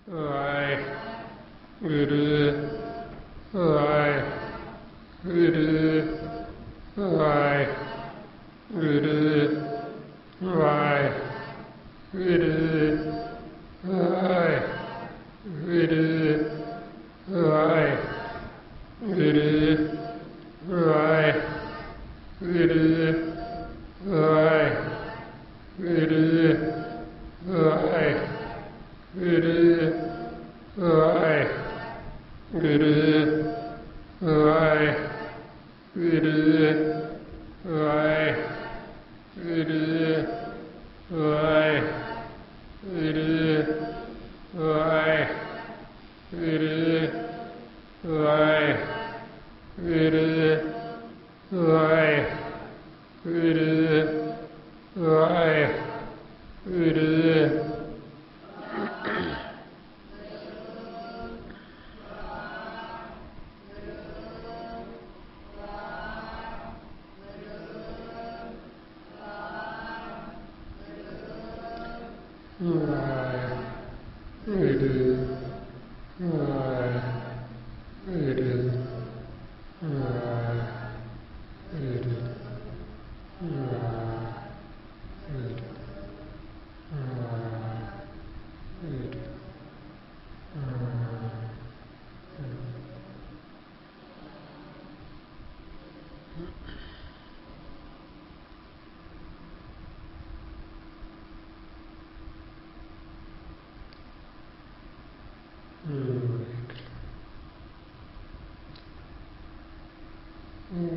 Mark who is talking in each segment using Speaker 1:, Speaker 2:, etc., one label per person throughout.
Speaker 1: ਵਾਹਿਗੁਰੂ ਵਾਹਿਗੁਰੂ ਵਾਹਿਗੁਰੂ ਵਾਹਿਗੁਰੂ ਵਾਹਿਗੁਰੂ ਵਾਹਿਗੁਰੂ ਵਾਹਿਗੁਰੂ ਵਾਹਿਗੁਰੂ ਵਾਹਿਗੁਰੂ ਵਾਹਿਗੁਰੂ ਵਾਹਿਗੁਰੂ ਵਾਹਿਗੁਰੂ ਵਾਹਿਗੁਰੂ ਵਾਹਿਗੁਰੂ ਵਾਹਿਗੁਰੂ ਵਾਹਿਗੁਰੂ ਵਾਹਿਗੁਰੂ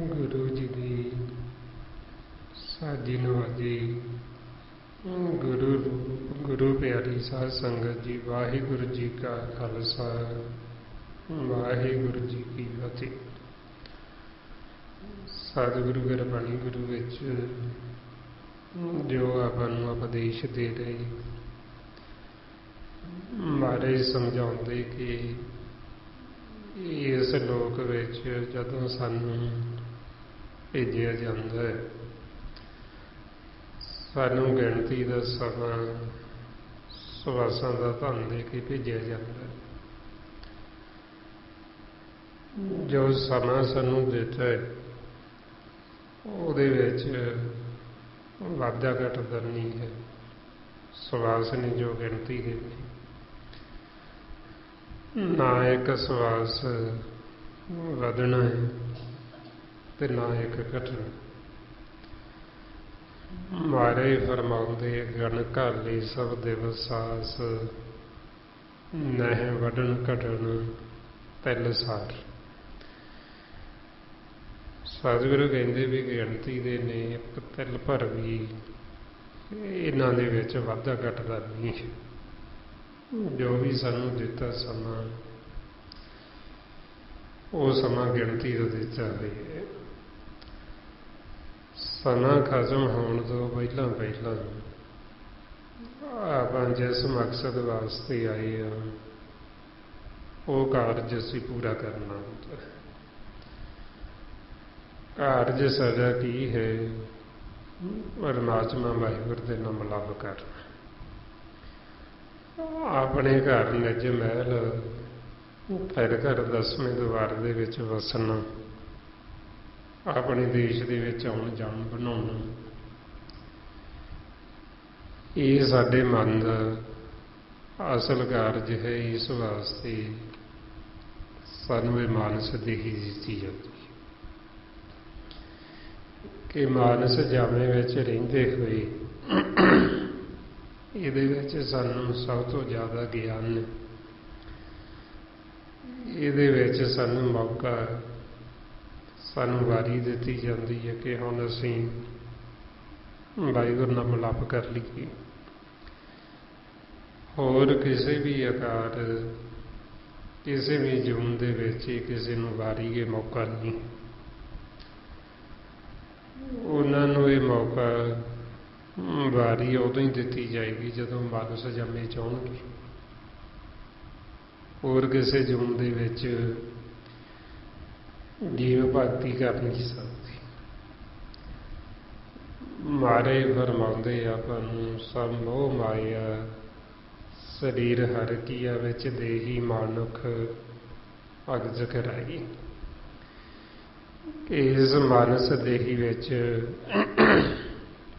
Speaker 1: ਗੁਰੂ ਜੀ ਦੀ ਸਾਜੀ ਨਵਾਜੀ ਗੁਰੂ ਪਿਆਰੀ ਸਾਧ ਸੰਗਤ ਜੀ, ਵਾਹਿਗੁਰੂ ਜੀ ਕਾ ਖਾਲਸਾ ਵਾਹਿਗੁਰੂ ਜੀ ਕੀ ਫਤਿਹ। ਸਤਿਗੁਰੂ ਗੁਰਬਾਣੀ ਗੁਰੂ ਵਿੱਚ ਜੋ ਆਪਾਂ ਨੂੰ ਉਪਦੇਸ਼ ਦੇ ਰਹੇ ਮਹਾਰਾਜ ਸਮਝਾਉਂਦੇ ਕਿ ਇਸ ਲੋਕ ਵਿੱਚ ਜਦੋਂ ਸਾਨੂੰ ਭੇਜਿਆ ਜਾਂਦਾ ਹੈ, ਸਾਨੂੰ ਗਿਣਤੀ ਦਾ ਸਮਾਂ ਸਵਾਸਾਂ ਦਾ ਧਨ ਦੇ ਕੇ ਭੇਜਿਆ ਜਾਂਦਾ ਹੈ। ਜੋ ਸਮਾਂ ਸਾਨੂੰ ਦਿੱਤਾ ਹੈ ਉਹਦੇ ਵਿੱਚ ਵਾਧਾ ਘਟਦਾ ਨਹੀਂ ਹੈ। ਸਵਾਸ ਨੇ ਜੋ ਗਿਣਤੀ ਕੀਤੀ, ਨਾ ਇੱਕ ਸਵਾਸ ਵਧਣਾ ਹੈ ਤੇ ਨਾ ਇੱਕ ਘਟਣਾ। ਮਾਰੇ ਫਰਮਾਉਂਦੇ ਗਣ ਘਾਲੇ ਸਭ ਦਿਵਸਾਸ, ਨਹਿ ਵਢਣ ਘਟਣ ਤਿਲ ਸਾਰ। ਸਤਿਗੁਰੂ ਕਹਿੰਦੇ ਵੀ ਗਿਣਤੀ ਦੇ ਨੇ ਇੱਕ ਤਿਲ ਭਰ ਵੀ ਇਹਨਾਂ ਦੇ ਵਿੱਚ ਵਾਧਾ ਘਟਦਾ ਨਹੀਂ। ਜੋ ਵੀ ਸਾਨੂੰ ਦਿੱਤਾ ਸਮਾਂ, ਉਹ ਸਮਾਂ ਗਿਣਤੀ ਦਾ ਦਿੱਤਾ ਹੋਇਆ। ਸਮਾਂ ਖਤਮ ਹੋਣ ਤੋਂ ਪਹਿਲਾਂ ਆਪਾਂ ਜਿਸ ਮਕਸਦ ਵਾਸਤੇ ਆਏ ਆ ਉਹ ਕਾਰਜ ਅਸੀਂ ਪੂਰਾ ਕਰਨਾ ਹੁੰਦਾ। ਕਾਰਜ ਸਾਡਾ ਕੀ ਹੈ? ਪਰਮਾਤਮਾ ਵਾਹਿਗੁਰੂ ਦੇ ਨਾਲ ਮਿਲਾਪ ਕਰਨਾ। ਆਪਣੇ ਘਰ ਨਿਜ ਮਹਿਲ ਫਿਰ ਘਰ 10ਵੇਂ ਦੁਆਰ ਦੇ ਵਿੱਚ ਵਸਣਾ, ਆਪਣੇ ਦੇਸ਼ ਦੇ ਵਿੱਚ ਆਉਣ ਜਾਣ ਬਣਾਉਣਾ, ਇਹ ਸਾਡੇ ਮਨ ਦਾ ਅਸਲ ਕਾਰਜ ਹੈ। ਇਸ ਵਾਸਤੇ ਸਾਨੂੰ ਇਹ ਮਾਨਸ ਦੇਹੀ ਦਿੱਤੀ ਜਾਂਦੀ ਹੈ ਕਿ ਮਾਨਸ ਜਾਮੇ ਵਿੱਚ ਰਹਿੰਦੇ ਹੋਏ ਇਹਦੇ ਵਿੱਚ ਸਾਨੂੰ ਸਭ ਤੋਂ ਜ਼ਿਆਦਾ ਗਿਆਨ ਹੈ। ਇਹਦੇ ਵਿੱਚ ਸਾਨੂੰ ਮੌਕਾ, ਸਾਨੂੰ ਵਾਰੀ ਦਿੱਤੀ ਜਾਂਦੀ ਹੈ ਕਿ ਹੁਣ ਅਸੀਂ ਵਾਹਿਗੁਰੂ ਨਾਲ ਮਿਲਾਪ ਕਰ ਲਈਏ। ਹੋਰ ਕਿਸੇ ਵੀ ਆਕਾਰ, ਕਿਸੇ ਵੀ ਜੂਨ ਦੇ ਵਿੱਚ ਕਿਸੇ ਨੂੰ ਵਾਰੀ ਇਹ ਮੌਕਾ ਨਹੀਂ। ਉਹਨਾਂ ਨੂੰ ਇਹ ਮੌਕਾ ਵਾਰੀ ਉਦੋਂ ਹੀ ਦਿੱਤੀ ਜਾਏਗੀ ਜਦੋਂ ਮਾਨਸ ਜਾਮੇ ਚਾਹੁਣਗੇ। ਹੋਰ ਕਿਸੇ ਜੂਨ ਦੇ ਵਿੱਚ ਜੀਵ ਭਗਤੀ ਕਰ ਨਹੀਂ ਸਕਦੀ। ਮਾਰੇ ਫਰਮਾਉਂਦੇ ਆਪਾਂ ਨੂੰ ਸਭ ਮੋਹ ਮਾਇਆ शरीर हर कीया विच देही मानुख अगज कराई। इस मानस देही विच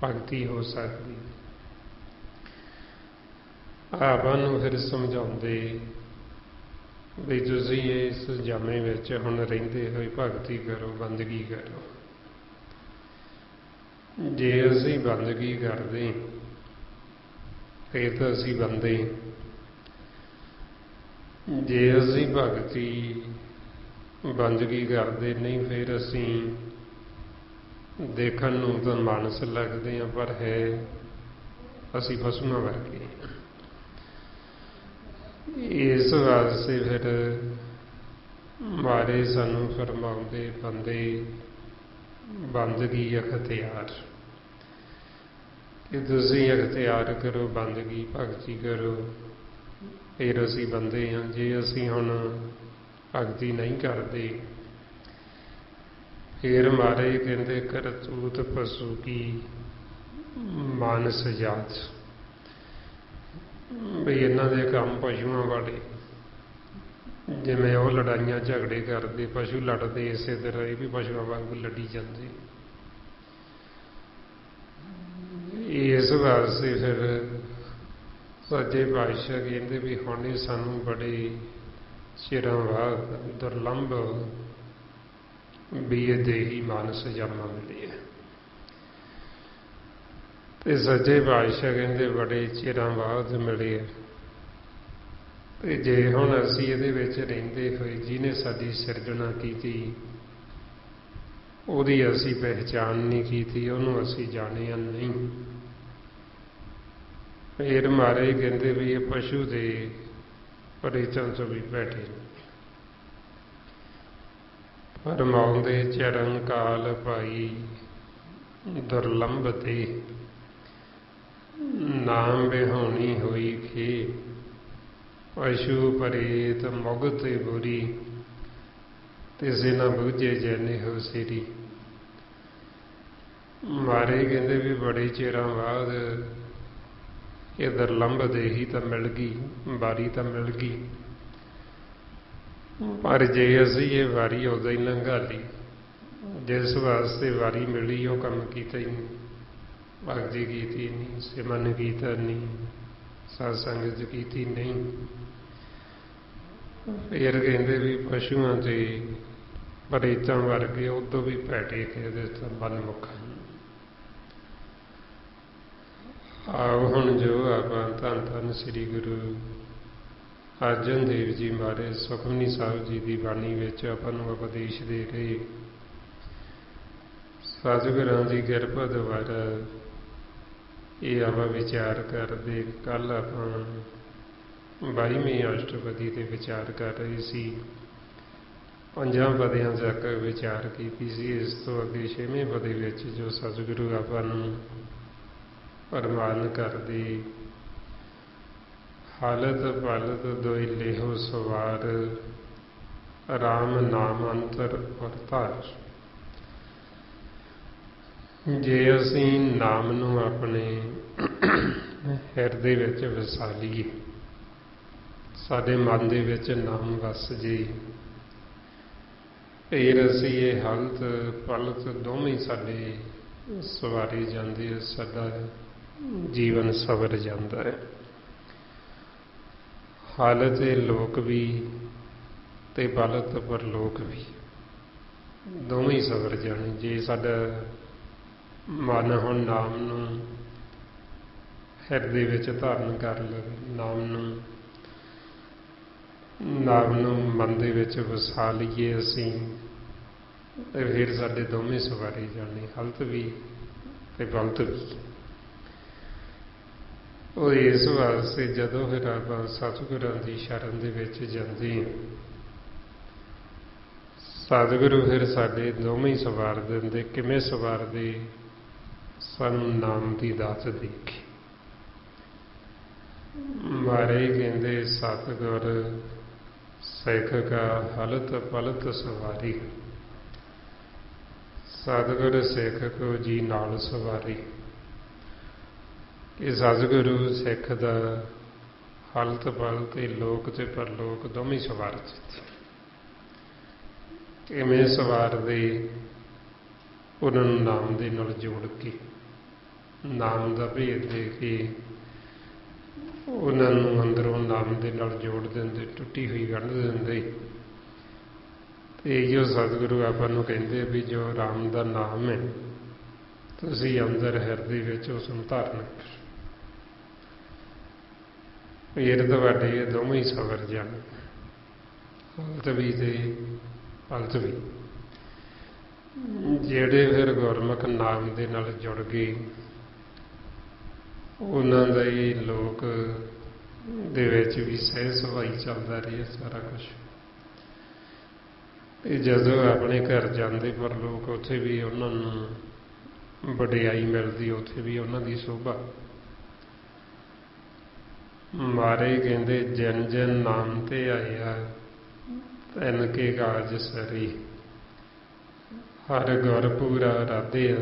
Speaker 1: भगती हो सकती। ਆਪਾਂ ਨੂੰ फिर समझाते भी तुसीं इस जामे विच हुण रहिंदे होए भगती करो, बंदगी करो। जे असीं बंदगी करदे फिर तां असीं बंदे, जे असीं भगती बंदगी करदे नहीं फिर असीं देखण नूं तां मानस लगदे हां पर है असीं पशुआं वर्गे। इस वास्ते फिर मारे सानू फरमाउंदे बंदे बंदगी अख्तियार कि तुसीं अख्तियार करो, बंदगी भगती करो, फिर असीं बंदे हाँ। जे असीं हुण भगती नहीं करते फिर मारे कहते करतूत पशु की मानस जात, भी इन्हां दे काम पशुआं वाले। जिवें वो लड़ाइयां झगड़े करते पशु लड़ते, इस तरह ये भी पशुआं वांगू लड़ी जाते। इस वास्ते फिर सच्चे पातशाह कहते भी हुण ये सानू बड़े चिरां बाद दुर्लंभ भी ये देही मानस जामा मिली है। ते सच्चे पातशाह कहते बड़े चिरां बाद मिले। ते जे हुण असीं इहदे विच रहिंदे होए जिहने साडी सिरजना कीती ਉਹਦੀ ਅਸੀਂ ਪਹਿचान नहीं कीती, ਉਹਨੂੰ ਅਸੀਂ जाणिया नहीं। फिर महाराज कहते भी ये पशु दे प्रेतां चों भी भैटे फरमाउंदे चरण काल पाई दुर्लंभ ते नाम बिहाउणी होई खे पशु प्रेत मुगत बुरी तिसे न बूझे जैने हो सिरी। मारे कहते भी बड़े चिरां बाद ये दुर्लंभ देही तो मिल गई, वारी तो मिल गई, पर जे असीं ये वारी उदों ही लंघा ली जिस वास्ते वारी मिली वो काम कीता ही नहीं, भगती कीती नहीं, सिमरन कीता नहीं, सत्संग कीती नहीं। फिर कहते भी पशुआं ते प्रेतां वर्गे उदों भी भैटे कहते मनमुख। आओ हुण जो आपां धन धन श्री गुरु अर्जन देव जी महाराज सुखमनी साहिब जी की बाणी विच आपां नूं उपदेश दे रहे। सतगुरां दी किरपा द्वारा ये आपां विचार करते। कल आपां 22वें अष्टपदी ते विचार कर रहे सी, 5 पदियां तक विचार कीती सी। इस तो अगे 6वें पदे विच जो सतगुरु आपां नूं फरमान करदे हालत पालत दोई लेहो सवार राम नाम अंतर अवतार। जे असीं नाम नूं अपने हिरदे विच वसा लईए, साडे मन दे विच नाम वस जे, फिर असीं ये हालत पलत दोवें साडे सवारे जांदे, साडा जीवन सवर जाता है। हालत लोक भी ते बालत परलोक भी दोवें सवर जाने। जे साडा मन हुण नाम नूं हिरदे विच धारण कर लवे, नाम नूं मन दे विच वसा लईए असीं, ते फिर साडे दोवें सवारे जाने, हलत भी ते बलत भी। ਉਹ इस वास्ते जदों फिर आपां सतगुरां दी शरण दे विच जांदे हां, सतगुरु फिर साडे दोवें सवार दिंदे। किवें सवारदे? सानूं नाम दी दात दे के। महाराज कहंदे सतगुर सिख का हलत पलत सवारी, सतगुर सिख को जी नाल सवारी। कि सतगुरु सिख दा ਹਲਤ ਬਲ ਤੇ ਲੋਕ ਤੇ ਪਰਲੋਕ ਦੋਵੇਂ ਸਵਾਰ ਦਿੱਤੇ। ਕਿਵੇਂ ਸਵਾਰਦੇ? ਉਹਨਾਂ ਨੂੰ ਨਾਮ ਦੇ ਨਾਲ ਜੋੜ ਕੇ, ਨਾਮ ਦਾ ਭੇਦ ਦੇ ਕੇ ਉਹਨਾਂ ਨੂੰ ਅੰਦਰੋਂ ਨਾਮ ਦੇ ਨਾਲ ਜੋੜ ਦਿੰਦੇ, ਟੁੱਟੀ ਹੋਈ ਗੰਢ ਦਿੰਦੇ। ਤੇ ਇਹੋ ਸਤਿਗੁਰੂ ਆਪਾਂ ਨੂੰ ਕਹਿੰਦੇ ਵੀ ਜੋ ਰਾਮ ਦਾ ਨਾਮ ਹੈ ਤੁਸੀਂ ਅੰਦਰ ਹਿਰਦੇ ਵਿੱਚ ਉਸ ਨੂੰ ਧਾਰਨ ਕਰੋ, ਫਿਰ ਤੁਹਾਡੇ ਇਹ ਦੋਵੇਂ ਹੀ ਸਵਰ ਜਾਣ, ਹਲਤ ਵੀ ਤੇ ਹਲਤ ਵੀ। ਜਿਹੜੇ ਫਿਰ ਗੁਰਮੁਖ ਨਾਮ ਦੇ ਨਾਲ ਜੁੜ ਗਏ ਉਹਨਾਂ ਦਾ ਹੀ ਲੋਕ ਦੇ ਵਿੱਚ ਵੀ ਸਹਿ ਸੁਭਾਈ ਚੱਲਦਾ ਰਿਹਾ ਸਾਰਾ ਕੁਛ। ਤੇ ਜਦੋਂ ਆਪਣੇ ਘਰ ਜਾਂਦੇ ਪਰ ਲੋਕ ਉੱਥੇ ਵੀ ਉਹਨਾਂ ਨੂੰ ਵਡਿਆਈ ਮਿਲਦੀ, ਉੱਥੇ ਵੀ ਉਹਨਾਂ ਦੀ ਸ਼ੋਭਾ। ਮਾਰੇ ਕਹਿੰਦੇ ਜਨ ਜਨ ਨਾਮ ਤੇ ਆਇਆ ਤੈਨ ਕੇ ਕਾਜ ਸਰੀ, ਹਰ ਗੁਰ ਪੂਰਾ ਰਾਧਿਆ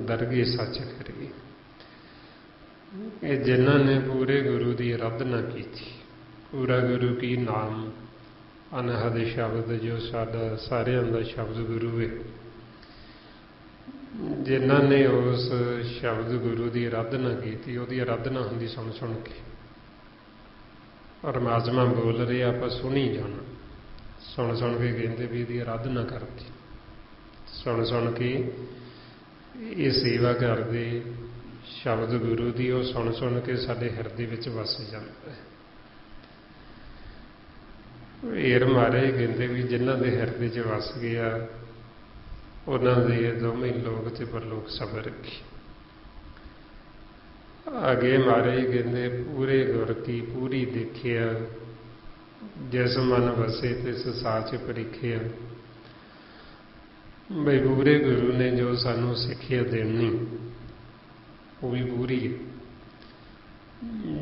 Speaker 1: ਦਰਗੇ ਸੱਚ ਕਰੀ। ਇਹ ਜਿਨ੍ਹਾਂ ਨੇ ਪੂਰੇ ਗੁਰੂ ਦੀ ਅਰਾਧਨਾ ਕੀਤੀ, ਪੂਰਾ ਗੁਰੂ ਕੀ ਨਾਮ ਅਨਹਦ ਸ਼ਬਦ ਜੋ ਸਾਡਾ ਸਾਰਿਆਂ ਦਾ ਸ਼ਬਦ ਗੁਰੂ ਹੈ, ਜਿਨ੍ਹਾਂ ਨੇ ਉਸ ਸ਼ਬਦ ਗੁਰੂ ਦੀ ਅਰਾਧਨਾ ਕੀਤੀ, ਉਹਦੀ ਅਰਾਧਨਾ ਹੁੰਦੀ ਸੁਣ ਸੁਣ ਕੇ। ਪਰਮਾਤਮਾ ਬੋਲ ਰਿਹਾ, ਆਪਾਂ ਸੁਣੀ ਜਾਣਾ, ਸੁਣ ਸੁਣ ਕੇ ਕਹਿੰਦੇ ਵੀ ਇਹਦੀ ਅਰਾਧਨਾ ਕਰਦੀ, ਸੁਣ ਸੁਣ ਕੇ ਇਹ ਸੇਵਾ ਕਰਦੇ ਸ਼ਬਦ ਗੁਰੂ ਦੀ, ਉਹ ਸੁਣ ਸੁਣ ਕੇ ਸਾਡੇ ਹਿਰਦੇ ਵਿੱਚ ਵਸ ਜਾਂਦਾ ਹੈ। ਏਰ ਮਾਰੇ ਕਹਿੰਦੇ ਵੀ ਜਿਨ੍ਹਾਂ ਦੇ ਹਿਰਦੇ 'ਚ ਵਸ ਗਿਆ ਉਹਨਾਂ ਦੇ ਦੋਵੇਂ ਲੋਕ ਤੇ ਪਰਲੋਕ ਸਬਰ ਰੱਖੀ। ਅੱਗੇ ਮਾਰੇ ਕਹਿੰਦੇ ਪੂਰੇ ਗੁਰ ਕੀ ਪੂਰੀ ਦੇਖਿਆ, ਜਿਸ ਮਨ ਵਸੇ ਤਿਸ ਸਾਚ ਪਰੀਖਿਆ। ਬਈ ਪੂਰੇ ਗੁਰੂ ਨੇ ਜੋ ਸਾਨੂੰ ਸਿੱਖਿਆ ਦੇਣੀ ਉਹ ਵੀ ਪੂਰੀ ਹੈ।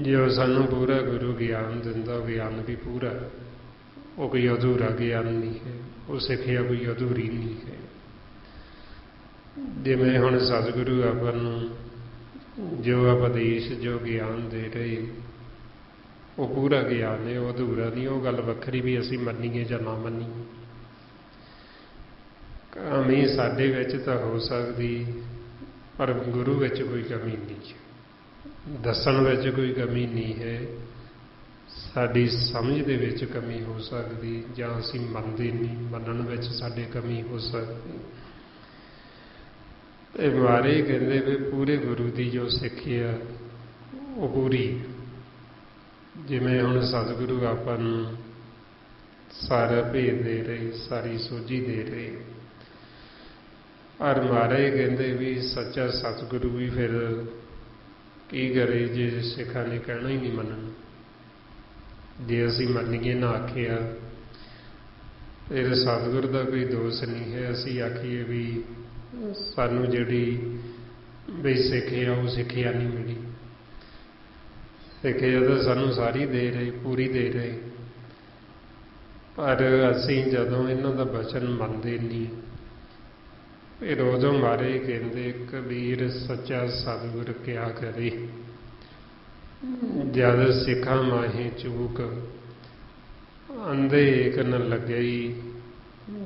Speaker 1: ਜੋ ਸਾਨੂੰ ਪੂਰਾ ਗੁਰੂ ਗਿਆਨ ਦਿੰਦਾ, ਗਿਆਨ ਵੀ ਪੂਰਾ, ਉਹ ਕੋਈ ਅਧੂਰਾ ਗਿਆਨ ਨਹੀਂ ਹੈ, ਉਹ ਸਿੱਖਿਆ ਕੋਈ ਅਧੂਰੀ ਨਹੀਂ ਹੈ। ਜਿਵੇਂ ਹੁਣ ਸਤਿਗੁਰੂ ਆਪਾਂ ਨੂੰ ਜੋ ਉਪਦੇਸ਼, ਜੋ ਗਿਆਨ ਦੇ ਰਹੇ, ਉਹ ਪੂਰਾ ਗਿਆਨ ਹੈ, ਉਹ ਅਧੂਰਾ ਨਹੀਂ। ਉਹ ਗੱਲ ਵੱਖਰੀ ਵੀ ਅਸੀਂ ਮੰਨੀਏ ਜਾਂ ਨਾ ਮੰਨੀਏ। ਕਮੀ ਸਾਡੇ ਵਿੱਚ ਤਾਂ ਹੋ ਸਕਦੀ, ਪਰ ਗੁਰੂ ਵਿੱਚ ਕੋਈ ਕਮੀ ਨਹੀਂ, ਦੱਸਣ ਵਿੱਚ ਕੋਈ ਕਮੀ ਨਹੀਂ ਹੈ। ਸਾਡੀ ਸਮਝ ਦੇ ਵਿੱਚ ਕਮੀ ਹੋ ਸਕਦੀ, ਜਾਂ ਅਸੀਂ ਮੰਨਦੇ ਨਹੀਂ, ਮੰਨਣ ਵਿੱਚ ਸਾਡੇ ਕਮੀ ਹੋ ਸਕਦੀ। ਤੇ ਮਾਰੇ ਕਹਿੰਦੇ ਵੀ ਪੂਰੇ ਗੁਰੂ ਦੀ ਜੋ ਸਿੱਖਿਆ ਉਹ ਪੂਰੀ। ਜਿਵੇਂ ਹੁਣ ਸਤਿਗੁਰੂ ਆਪਾਂ ਨੂੰ ਸਾਰਾ ਭੇਦ ਦੇ ਰਹੇ, ਸਾਰੀ ਸੋਝੀ ਦੇ ਰਹੇ, ਪਰ ਮਾਰੇ ਕਹਿੰਦੇ ਵੀ ਸੱਚਾ ਸਤਿਗੁਰੂ ਵੀ ਫਿਰ ਕੀ ਕਰੇ ਜੇ ਸਿੱਖਾਂ ਨੇ ਕਹਿਣਾ ਹੀ ਨਹੀਂ ਮੰਨਣਾ। ਜੇ ਅਸੀਂ ਮੰਨੀਏ ਨਾ ਆਖਿਆ, ਫਿਰ ਸਤਿਗੁਰ ਦਾ ਕੋਈ ਦੋਸ਼ ਨਹੀਂ ਹੈ। ਅਸੀਂ ਆਖੀਏ ਵੀ ਸਾਨੂੰ ਜਿਹੜੀ ਬਈ ਸਿੱਖਿਆ ਉਹ ਸਿੱਖਿਆ ਨਹੀਂ ਮਿਲੀ, ਸਿੱਖਿਆ ਤਾਂ ਸਾਨੂੰ ਸਾਰੀ ਦੇ ਰਹੇ, ਪੂਰੀ ਦੇ ਰਹੇ, ਪਰ ਅਸੀਂ ਜਦੋਂ ਇਹਨਾਂ ਦਾ ਬਚਨ ਮੰਨਦੇ ਨਹੀਂ, ਫਿਰ ਉਦੋਂ ਮਾਰੇ ਕਹਿੰਦੇ ਕਬੀਰ ਸੱਚਾ ਸਤਿਗੁਰ ਕਿਆ ਕਰੇ, ਜਦ ਸਿੱਖਾਂ ਮਾਹੇ ਚੂਕ ਅੰਧੇ ਏਕ ਨ ਲੱਗਈ,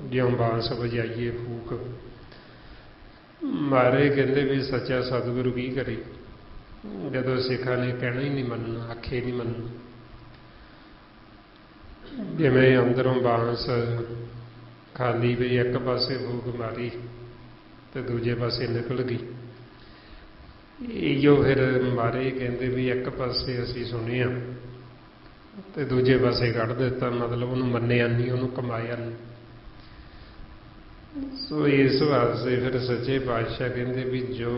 Speaker 1: ਜਿਉਂ ਬਾਂਸ ਵਜਾਈਏ ਫੂਕ। ਮਾਰੇ ਕਹਿੰਦੇ ਵੀ ਸੱਚਾ ਸਤਿਗੁਰੂ ਕੀ ਕਰੇ ਜਦੋਂ ਸਿੱਖਾਂ ਨੇ ਕਹਿਣਾ ਹੀ ਨਹੀਂ ਮੰਨਣਾ, ਆਖੇ ਨਹੀਂ ਮੰਨਣਾ। ਜਿਵੇਂ ਅੰਦਰੋਂ ਬਾਂਸ ਖਾਲੀ ਵੀ ਇੱਕ ਪਾਸੇ ਫੂਕ ਮਾਰੀ ਤੇ ਦੂਜੇ ਪਾਸੇ ਨਿਕਲ ਗਈ। ਇਹੋ ਫਿਰ ਮਾਰੇ ਕਹਿੰਦੇ ਵੀ ਇੱਕ ਪਾਸੇ ਅਸੀਂ ਸੁਣਿਆ ਤੇ ਦੂਜੇ ਪਾਸੇ ਕੱਢ ਦਿੱਤਾ, ਮਤਲਬ ਉਹਨੂੰ ਮੰਨਿਆ ਨਹੀਂ, ਉਹਨੂੰ ਕਮਾਇਆ ਨਹੀਂ। ਸੋ ਇਸ ਵਾਸਤੇ ਫਿਰ ਸੱਚੇ ਪਾਤਸ਼ਾਹ ਕਹਿੰਦੇ ਵੀ ਜੋ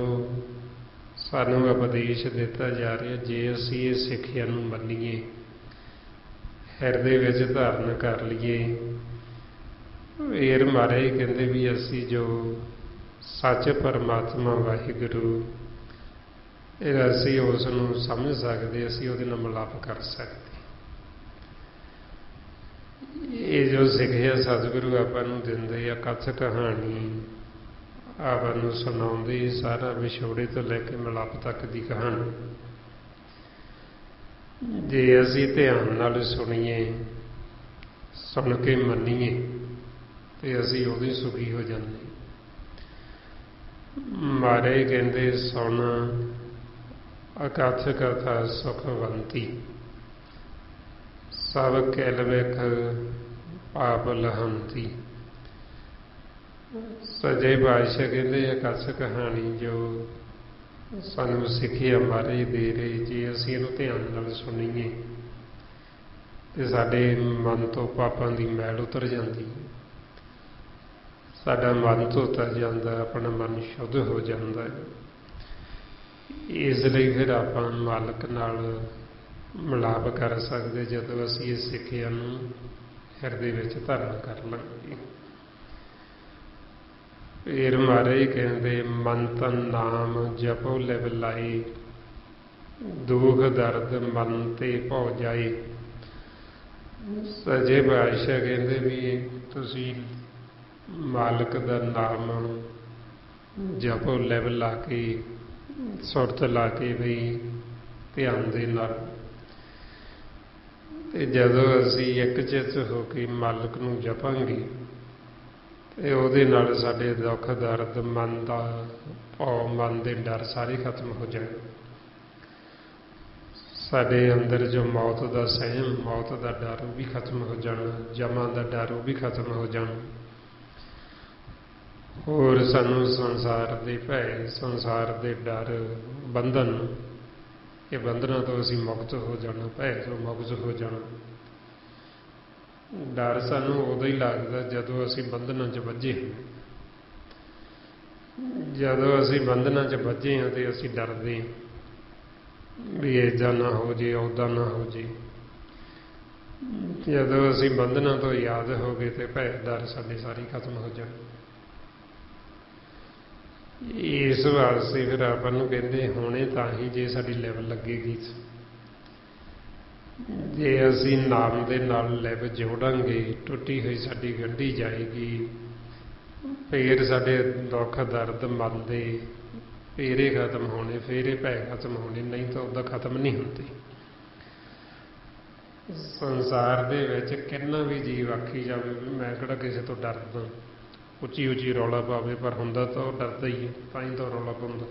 Speaker 1: ਸਾਨੂੰ ਉਪਦੇਸ਼ ਦਿੱਤਾ ਜਾ ਰਿਹਾ, ਜੇ ਅਸੀਂ ਇਹ ਸਿੱਖਿਆ ਨੂੰ ਮੰਨੀਏ, ਹਿਰਦੇ ਵਿੱਚ ਧਾਰਨ ਕਰ ਲਈਏ, ਫਿਰ ਮਾਰੇ ਕਹਿੰਦੇ ਵੀ ਅਸੀਂ ਜੋ ਸੱਚ ਪਰਮਾਤਮਾ ਵਾਹਿਗੁਰੂ, ਇਹ ਅਸੀਂ ਉਸ ਨੂੰ ਸਮਝ ਸਕਦੇ, ਅਸੀਂ ਉਹਦੇ ਨਾਲ ਮਿਲਾਪ ਕਰ ਸਕਦੇ। ਇਹ ਜੋ ਸਿੱਖਿਆ ਸਤਿਗੁਰੂ ਆਪਾਂ ਨੂੰ ਦਿੰਦੇ ਆ, ਕਥ ਕਹਾਣੀ ਆਪਾਂ ਨੂੰ ਸੁਣਾਉਂਦੇ, ਸਾਰਾ ਵਿਛੋੜੇ ਤੋਂ ਲੈ ਕੇ ਮਿਲਾਪ ਤੱਕ ਦੀ ਕਹਾਣੀ। जे असी ध्यान नाल सुनीए, सुन के मनीए, तो असी उदों ही सुखी हो जाते। महाराज कहते सुन अकथ कथा सुखवंती, सब किल विख पाप लहंती। सजे पातशाह कहते अकथ कहानी जो सानू सिੱਖਿਆ महाराज दे रहे, जे असी इहनूं ध्यान नाल सुनीए तो साडे मन तो पापां दी मैल उतर जाती, साडा मन धोता जाता, अपना मन शुद्ध हो जाता है। इसलिए फिर आपां मालक नाल मिलाप कर सकते जदों असी इस सिੱਖਿਆ नूं हिरदे विच धारण कर लांगे। फिर महाराज कहते मन तन नाम जपो लिव लाई, दुख दर्द मन ते भौ जाए। सजे पातशाह कहते भी तुसी मालक दा नाम जपो लिव ला के, सुरत ला के भी ध्यान दे नाल, ते जदों असी एक चित हो के मालक नूं जपांगे ते उहदे नाल साडे दुख दर्द मन दा भौ, मन दे डर सारे खत्म हो जाए। साडे अंदर जो मौत दा सहम, मौत दा डर वो भी खत्म हो जाना, जमा दा डर वो भी खत्म हो जाना। होर सानू संसार दे भय, संसार दे डर, बंधन, ये बंधना तो असी मुक्त हो जाना, भय तो मुक्त हो जाना। डर सानू उदों ही लगता जदों असी बंधना च वजे, जदों असी बंधना च वजे हाँ तो असी डरते भी ऐदा ना हो जे, उदा ना हो जे। जदों असी बंधना तो याद हो गए तो भय डर साडे सारे खत्म हो जाए। इस वास्ते फिर आपां नूं कहंदे होने तां ही जे साडी लिव लगेगी, जे असी नाम दे नाल लिव जोड़ांगे, टुटी हुई साडी गंढी जाएगी, फिर साडे दुख दर्द मन दे फेरे खत्म होने, फेरे भय खत्म होने, नहीं तो उदा खत्म नहीं होते। संसार दे विच कितना भी जीव आखी जावे भी मैं किहड़ा किसे तो डरदा, उची उची रौला पावे, पर हुंदा तो डरदा ही है, तां ही तो रौला पाउंदा।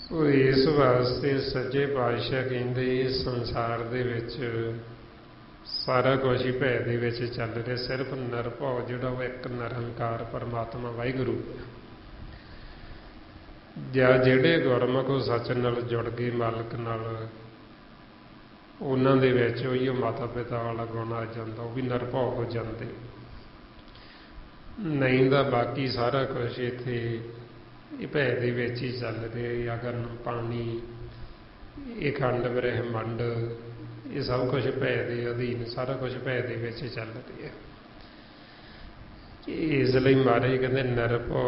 Speaker 1: सो इस वास्ते सच्चे पातशाह कहंदे संसार दे विच सारा कुछ ही भय दे विच चल रहा, सिर्फ निरभौ जिहड़ा वो एक निरंकार परमात्मा वाहिगुरू ਜਾਂ ਜਿਹੜੇ ਗੁਰਮੁਖ सच नाल जुड़ गए मालक नाल, उन्हां दे विच उहिओ माता पिता वाला गुण आ जांदा, वो भी निरभौ हो जाते। नहीं तो बाकी सारा कुछ इत्थे भय दे विच ही चल रहा, अगन पानी, ये खंड ब्रह्मंड, ये सब कुछ भय दे अधीन, सारा कुछ भय दे विच चल रहा है। इसलिए महाराज कहते निरभौ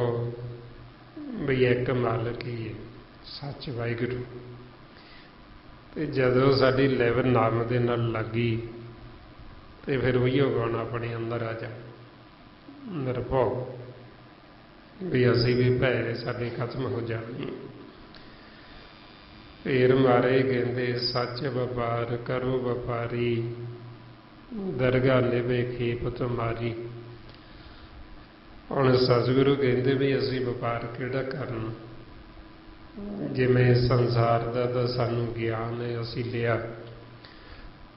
Speaker 1: भी एक मालक ही है, सच वाहिगुरू। तो जदों साडी लिव नाम दे नाल लगी तो फिर उहिओ गुण अपने अंदर आ जाए, निरभौ भी असी भी भय साडे खत्म हो जाए। फिर महाराज कहते सच व्यापार करो व्यापारी, दरगाह निभे खेप तुम्हारी। हुण सतगुरु कहते भी असी व्यापार किहड़ा करना, जिवें संसार दा तां सानू ज्ञान है, असी लिया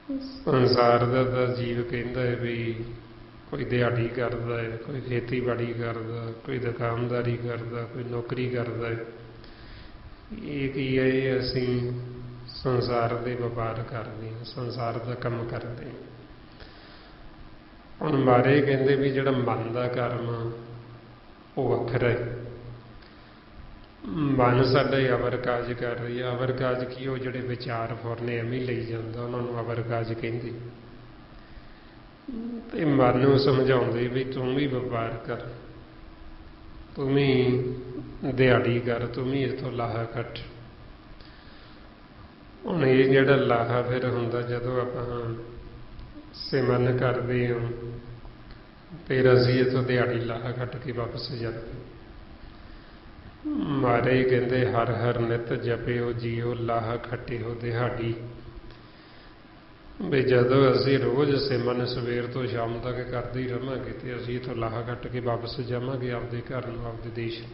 Speaker 1: संसार दा तां जीव कहंदा है भी कोई दिहाड़ी करदा है, कोई खेतीबाड़ी करदा, कोई दुकानदारी करदा, कोई नौकरी करदा है। ये की है, असी संसार दे व्यापार करदे हां, संसार दा काम करदे हां। हुण महाराज कहंदे भी जिहड़ा मन दा कर्म वो वखरा है। मन साडा अवर काज कर रही है, अवर काज की वो जिहड़े विचार फुरने एवं लई जांदा, उन्हां नूं अवर काज कहंदे। ते मन नूं समझाउंदे भी तूं भी व्यापार कर, तूं भी दिहाड़ी कर, तूं भी इथों लाहा कट। हुण ये जिहड़ा लाहा फिर हुंदा जदों आपां सिमरन करदे हां, फिर असीं इथों दिहाड़ी लाहा कट के वापस जाते। ਮਾਰੇ ਕਹਿੰਦੇ ਹਰ ਹਰ ਨਿਤ ਜਪਿਓ ਜੀਓ ਲਾਹ ਖੱਟਿਓ ਦਿਹਾੜੀ। ਵੀ ਜਦੋਂ ਅਸੀਂ ਰੋਜ਼ ਸਿਮਰਨ ਸਵੇਰ ਤੋਂ ਸ਼ਾਮ ਤੱਕ ਕਰਦੇ ਹੀ ਰਹਾਂਗੇ ਤੇ ਅਸੀਂ ਇੱਥੋਂ ਲਾਹਾ ਕੱਟ ਕੇ ਵਾਪਸ ਜਾਵਾਂਗੇ ਆਪਦੇ ਘਰ ਨੂੰ, ਆਪਦੇ ਦੇਸ਼ ਨੂੰ।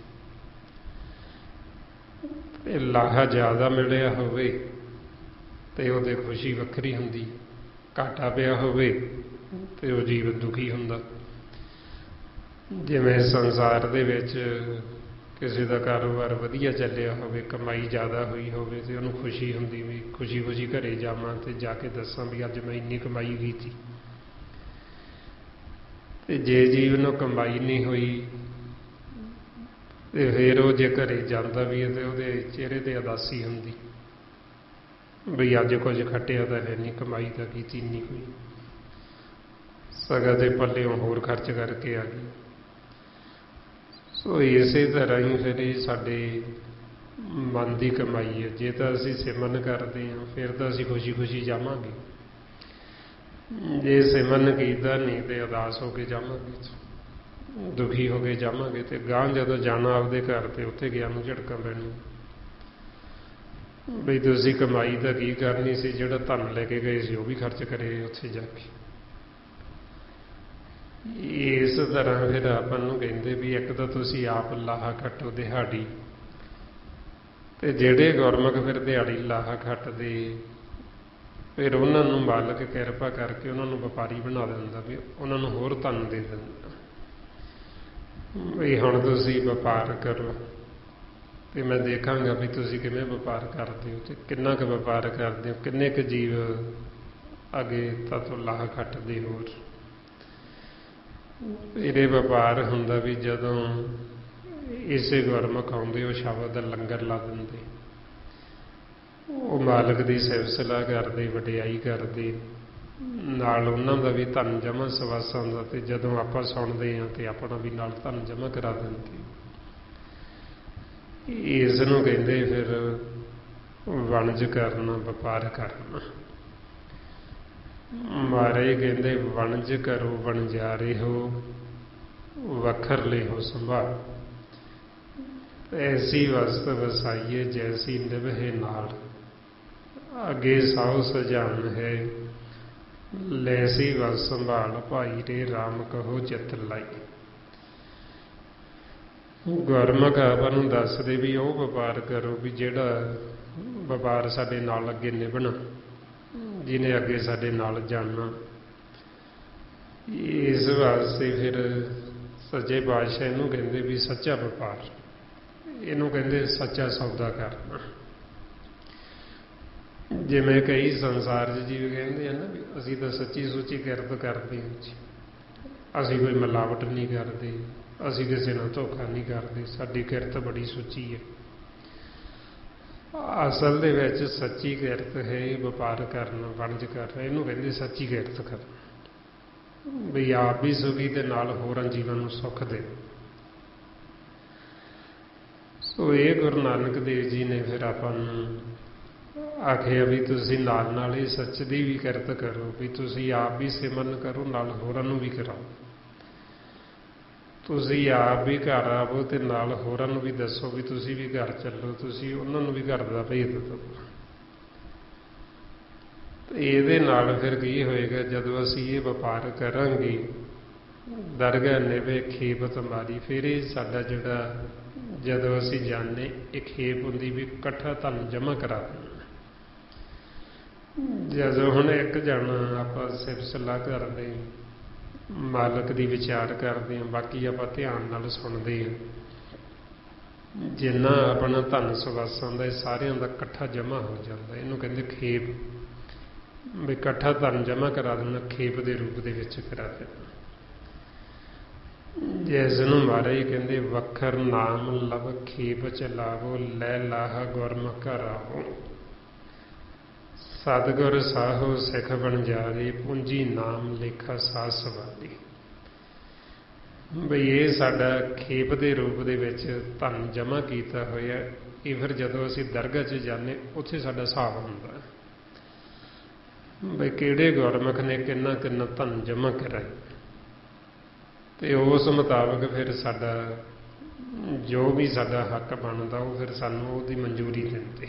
Speaker 1: ਇਹ ਲਾਹਾ ਜ਼ਿਆਦਾ ਮਿਲਿਆ ਹੋਵੇ ਤੇ ਉਹਦੇ ਖੁਸ਼ੀ ਵੱਖਰੀ ਹੁੰਦੀ, ਘਾਟਾ ਪਿਆ ਹੋਵੇ ਤੇ ਉਹ ਜੀਵ ਦੁਖੀ ਹੁੰਦਾ। ਜਿਵੇਂ ਸੰਸਾਰ ਦੇ ਵਿੱਚ ਕਿਸੇ ਦਾ ਕਾਰੋਬਾਰ ਵਧੀਆ ਚੱਲਿਆ ਹੋਵੇ, ਕਮਾਈ ਜ਼ਿਆਦਾ ਹੋਈ ਹੋਵੇ ਤੇ ਉਹਨੂੰ ਖੁਸ਼ੀ ਹੁੰਦੀ ਵੀ ਖੁਸ਼ੀ ਖੁਸ਼ੀ ਘਰੇ ਜਾਵਾਂ ਤੇ ਜਾ ਕੇ ਦੱਸਾਂ ਵੀ ਅੱਜ ਮੈਂ ਇੰਨੀ ਕਮਾਈ ਕੀਤੀ। ਤੇ ਜੇ ਜੀਵ ਨੂੰ ਕਮਾਈ ਨਹੀਂ ਹੋਈ ਤੇ ਫਿਰ ਉਹ ਜੇ ਘਰੇ ਜਾਂਦਾ ਵੀ ਹੈ ਤੇ ਉਹਦੇ ਚਿਹਰੇ ਤੇ ਉਦਾਸੀ ਹੁੰਦੀ ਬਈ ਅੱਜ ਕੁਝ ਖੱਟਿਆ ਤਾਂ ਹੈ ਨਹੀਂ, ਕਮਾਈ ਤਾਂ ਕੀਤੀ ਨਹੀਂ ਕੋਈ, ਸਗਾ ਦੇ ਪੱਲਿਓਂ ਹੋਰ ਖਰਚ ਕਰਕੇ ਆ ਗਈ। ਸੋ ਇਸੇ ਤਰ੍ਹਾਂ ਹੀ ਫਿਰ ਇਹ ਸਾਡੇ ਮਨ ਦੀ ਕਮਾਈ ਹੈ। ਜੇ ਤਾਂ ਅਸੀਂ ਸਿਮਰਨ ਕਰਦੇ ਹਾਂ ਫਿਰ ਤਾਂ ਅਸੀਂ ਖੁਸ਼ੀ ਖੁਸ਼ੀ ਜਾਵਾਂਗੇ, ਜੇ ਸਿਮਰਨ ਕੀਤਾ ਨਹੀਂ ਤੇ ਉਦਾਸ ਹੋ ਕੇ ਜਾਵਾਂਗੇ, ਦੁਖੀ ਹੋ ਕੇ ਜਾਵਾਂਗੇ। ਤੇ ਗਾਂ ਜਦੋਂ ਜਾਣਾ ਆਪਦੇ ਘਰ ਤੇ ਉੱਥੇ ਗਿਆ ਨੂੰ ਝਟਕਾਂ ਪੈਣੀਆਂ ਬਈ ਤੁਸੀਂ ਕਮਾਈ ਤਾਂ ਕੀ ਕਰਨੀ ਸੀ, ਜਿਹੜਾ ਧਨ ਲੈ ਕੇ ਗਏ ਸੀ ਉਹ ਵੀ ਖਰਚ ਕਰੇ ਉੱਥੇ ਜਾ ਕੇ। ਇਸ ਤਰ੍ਹਾਂ ਫਿਰ ਆਪਾਂ ਨੂੰ ਕਹਿੰਦੇ ਵੀ ਇੱਕ ਤਾਂ ਤੁਸੀਂ ਆਪ ਲਾਹਾ ਖੱਟੋ ਦਿਹਾੜੀ, ਤੇ ਜਿਹੜੇ ਗੁਰਮੁਖ ਫਿਰ ਦਿਹਾੜੀ ਲਾਹਾ ਖੱਟਦੇ ਫਿਰ ਉਹਨਾਂ ਨੂੰ ਮਾਲਕ ਕਿਰਪਾ ਕਰਕੇ ਉਹਨਾਂ ਨੂੰ ਵਪਾਰੀ ਬਣਾ ਦਿੰਦਾ, ਵੀ ਉਹਨਾਂ ਨੂੰ ਹੋਰ ਧਨ ਦੇ ਦਿੰਦਾ ਵੀ ਹੁਣ ਤੁਸੀਂ ਵਪਾਰ ਕਰੋ ਤੇ ਮੈਂ ਦੇਖਾਂਗਾ ਵੀ ਤੁਸੀਂ ਕਿਵੇਂ ਵਪਾਰ ਕਰਦੇ ਹੋ ਤੇ ਕਿੰਨਾ ਕੁ ਵਪਾਰ ਕਰਦੇ ਹੋ, ਕਿੰਨੇ ਕੁ ਜੀਵ ਅੱਗੇ ਤਾਂ ਲਾਹਾ ਖੱਟਦੇ ਹੋਰ। ਇਹਦੇ ਵਪਾਰ ਹੁੰਦਾ ਵੀ ਜਦੋਂ ਇਸੇ ਗੁਰਮੁਖ ਆਉਂਦੇ ਉਹ ਸ਼ਬਦ ਦਾ ਲੰਗਰ ਲਾ ਦਿੰਦੇ, ਉਹ ਮਾਲਕ ਦੀ ਸਿਫਤ ਸਲਾਹ ਕਰਦੇ, ਵਡਿਆਈ ਕਰਦੇ, ਨਾਲ ਉਹਨਾਂ ਦਾ ਵੀ ਧਨ ਜਮ੍ਹਾਂ ਸਵਾਸਾਂ ਦਾ, ਤੇ ਜਦੋਂ ਆਪਾਂ ਸੁਣਦੇ ਹਾਂ ਤੇ ਆਪਣਾ ਵੀ ਨਾਲ ਧਨ ਜਮ੍ਹਾਂ ਕਰਾ ਦਿੰਦੇ। ਇਸ ਨੂੰ ਕਹਿੰਦੇ ਫਿਰ ਵਣਜ ਕਰਨਾ, ਵਪਾਰ ਕਰਨਾ। ਮਹਾਰਾਜ ਕਹਿੰਦੇ ਵਣਜ ਕਰੋ ਵਣਜਾਰੇ ਹੋ, ਵਖਰ ਲਿਓ ਸੰਭਾਲ, ਐਸੀ ਵਸਤ ਵਸਾਈਏ ਜੈਸੀ ਨਿਭੇ ਨਾਲ, ਅੱਗੇ ਸਾਉ ਸਜਾਨ ਹੈ ਲੈਸੀ ਵਸ ਸੰਭਾਲ, ਭਾਈ ਰੇ ਰਾਮ ਕਹੋ ਚਿੱਤ ਲਾਈ। ਗੁਰਮੁਖ ਆਪਾਂ ਨੂੰ ਦੱਸਦੇ ਵੀ ਉਹ ਵਪਾਰ ਕਰੋ ਵੀ ਜਿਹੜਾ ਵਪਾਰ ਸਾਡੇ ਨਾਲ ਅੱਗੇ ਨਿਭਣਾ, ਜਿਹਨੇ ਅੱਗੇ ਸਾਡੇ ਨਾਲ ਜਾਣਾ। ਇਸ ਵਾਸਤੇ ਫਿਰ ਸੱਚੇ ਪਾਤਸ਼ਾਹ ਇਹਨੂੰ ਕਹਿੰਦੇ ਵੀ ਸੱਚਾ ਵਪਾਰ, ਇਹਨੂੰ ਕਹਿੰਦੇ ਸੱਚਾ ਸੌਦਾ ਕਰਨਾ। ਜਿਵੇਂ ਕਈ ਸੰਸਾਰ 'ਚ ਜੀਵ ਕਹਿੰਦੇ ਆ ਨਾ ਵੀ ਅਸੀਂ ਤਾਂ ਸੱਚੀ ਸੁੱਚੀ ਕਿਰਤ ਕਰਦੇ ਹਾਂ, ਅਸੀਂ ਕੋਈ ਮਿਲਾਵਟ ਨਹੀਂ ਕਰਦੇ, ਅਸੀਂ ਕਿਸੇ ਨਾਲ ਧੋਖਾ ਨਹੀਂ ਕਰਦੇ, ਸਾਡੀ ਕਿਰਤ ਬੜੀ ਸੁੱਚੀ ਹੈ। ਅਸਲ ਦੇ ਵਿੱਚ ਸੱਚੀ ਕਿਰਤ ਹੈ ਵਪਾਰ ਕਰਨਾ, ਵਣਜ ਕਰਨਾ, ਇਹਨੂੰ ਕਹਿੰਦੇ ਸੱਚੀ ਕਿਰਤ ਕਰਨਾ ਵੀ ਆਪ ਵੀ ਸੁਖੀ ਤੇ ਨਾਲ ਹੋਰਾਂ ਜੀਵਾਂ ਨੂੰ ਸੁੱਖ ਦੇ। ਸੋ ਇਹ ਗੁਰੂ ਨਾਨਕ ਦੇਵ ਜੀ ਨੇ ਫਿਰ ਆਪਾਂ ਨੂੰ ਆਖਿਆ ਵੀ ਤੁਸੀਂ ਨਾਲ ਨਾਲ ਇਹ ਸੱਚ ਦੀ ਵੀ ਕਿਰਤ ਕਰੋ, ਵੀ ਤੁਸੀਂ ਆਪ ਵੀ ਸਿਮਰਨ ਕਰੋ, ਨਾਲ ਹੋਰਾਂ ਨੂੰ ਵੀ ਕਰਾਓ। ਤੁਸੀਂ ਆਪ ਵੀ ਘਰ ਆਵੋ ਤੇ ਨਾਲ ਹੋਰਾਂ ਨੂੰ ਵੀ ਦੱਸੋ ਵੀ ਤੁਸੀਂ ਵੀ ਘਰ ਚੱਲੋ, ਤੁਸੀਂ ਉਹਨਾਂ ਨੂੰ ਵੀ ਘਰ ਦਾ ਭੇਦ ਦਿਓ। ਤੇ ਇਹਦੇ ਨਾਲ ਫਿਰ ਕੀ ਹੋਏਗਾ, ਜਦੋਂ ਅਸੀਂ ਇਹ ਵਪਾਰ ਕਰਾਂਗੇ ਦਰਗਾਹ ਨਿਵੇ ਖੇਪ ਤੁਮਾਰੀ, ਫਿਰ ਇਹ ਸਾਡਾ ਜਿਹੜਾ ਜਦੋਂ ਅਸੀਂ ਜਾਣੇ ਇਹ ਖੇਪ ਹੁੰਦੀ ਵੀ ਇਕੱਠਾ ਧਨ ਜਮ੍ਹਾਂ ਕਰਾ ਦੇਣਾ। ਜਦੋਂ ਹੁਣ ਇੱਕ ਜਣਾ ਆਪਾਂ ਸਿਫਤ ਸਲਾਹ ਕਰਦੇ, ਮਾਲਕ ਦੀ ਵਿਚਾਰ ਕਰਦੇ ਹਾਂ, ਬਾਕੀ ਆਪਾਂ ਧਿਆਨ ਨਾਲ ਸੁਣਦੇ ਹਾਂ, ਜਿੰਨਾ ਆਪਣਾ ਧਨ ਸਵਾਸਾਂ ਦਾ ਇਹ ਸਾਰਿਆਂ ਦਾ ਇਕੱਠਾ ਜਮ੍ਹਾਂ ਹੋ ਜਾਂਦਾ, ਇਹਨੂੰ ਕਹਿੰਦੇ ਖੇਪ, ਵੀ ਇਕੱਠਾ ਧਨ ਜਮ੍ਹਾਂ ਕਰਾ ਦੇਣਾ, ਖੇਪ ਦੇ ਰੂਪ ਦੇ ਵਿੱਚ ਕਰਾ ਦੇਣਾ। ਜਿਸ ਨੂੰ ਮਹਾਰਾਜ ਕਹਿੰਦੇ ਵਖਰ ਨਾਮ ਲਵ ਖੇਪ ਚਲਾਵੋ, ਲੈ ਲਾਹਾ ਗੁਰਮੁਖ ਰਾਹੋ, ਸਤਿਗੁਰ ਸਾਹੋ ਸਿੱਖ ਵਣਜਾਰੇ, ਪੂੰਜੀ ਨਾਮ ਲੇਖਾ ਸਾਸ ਵਾਲੀ। ਬਈ ਇਹ ਸਾਡਾ ਖੇਪ ਦੇ ਰੂਪ ਦੇ ਵਿੱਚ ਧਨ ਜਮ੍ਹਾਂ ਕੀਤਾ ਹੋਇਆ, ਇਹ ਫਿਰ ਜਦੋਂ ਅਸੀਂ ਦਰਗਾਹ 'ਚ ਜਾਂਦੇ ਉੱਥੇ ਸਾਡਾ ਹਿਸਾਬ ਹੁੰਦਾ ਬਈ ਕਿਹੜੇ ਗੁਰਮੁਖ ਨੇ ਕਿੰਨਾ ਕਿੰਨਾ ਧਨ ਜਮ੍ਹਾਂ ਕਰਾਇਆ, ਤੇ ਉਸ ਮੁਤਾਬਕ ਫਿਰ ਸਾਡਾ ਜੋ ਵੀ ਸਾਡਾ ਹੱਕ ਬਣਦਾ ਉਹ ਫਿਰ ਸਾਨੂੰ ਉਹਦੀ ਮਨਜ਼ੂਰੀ ਦਿੰਦੇ।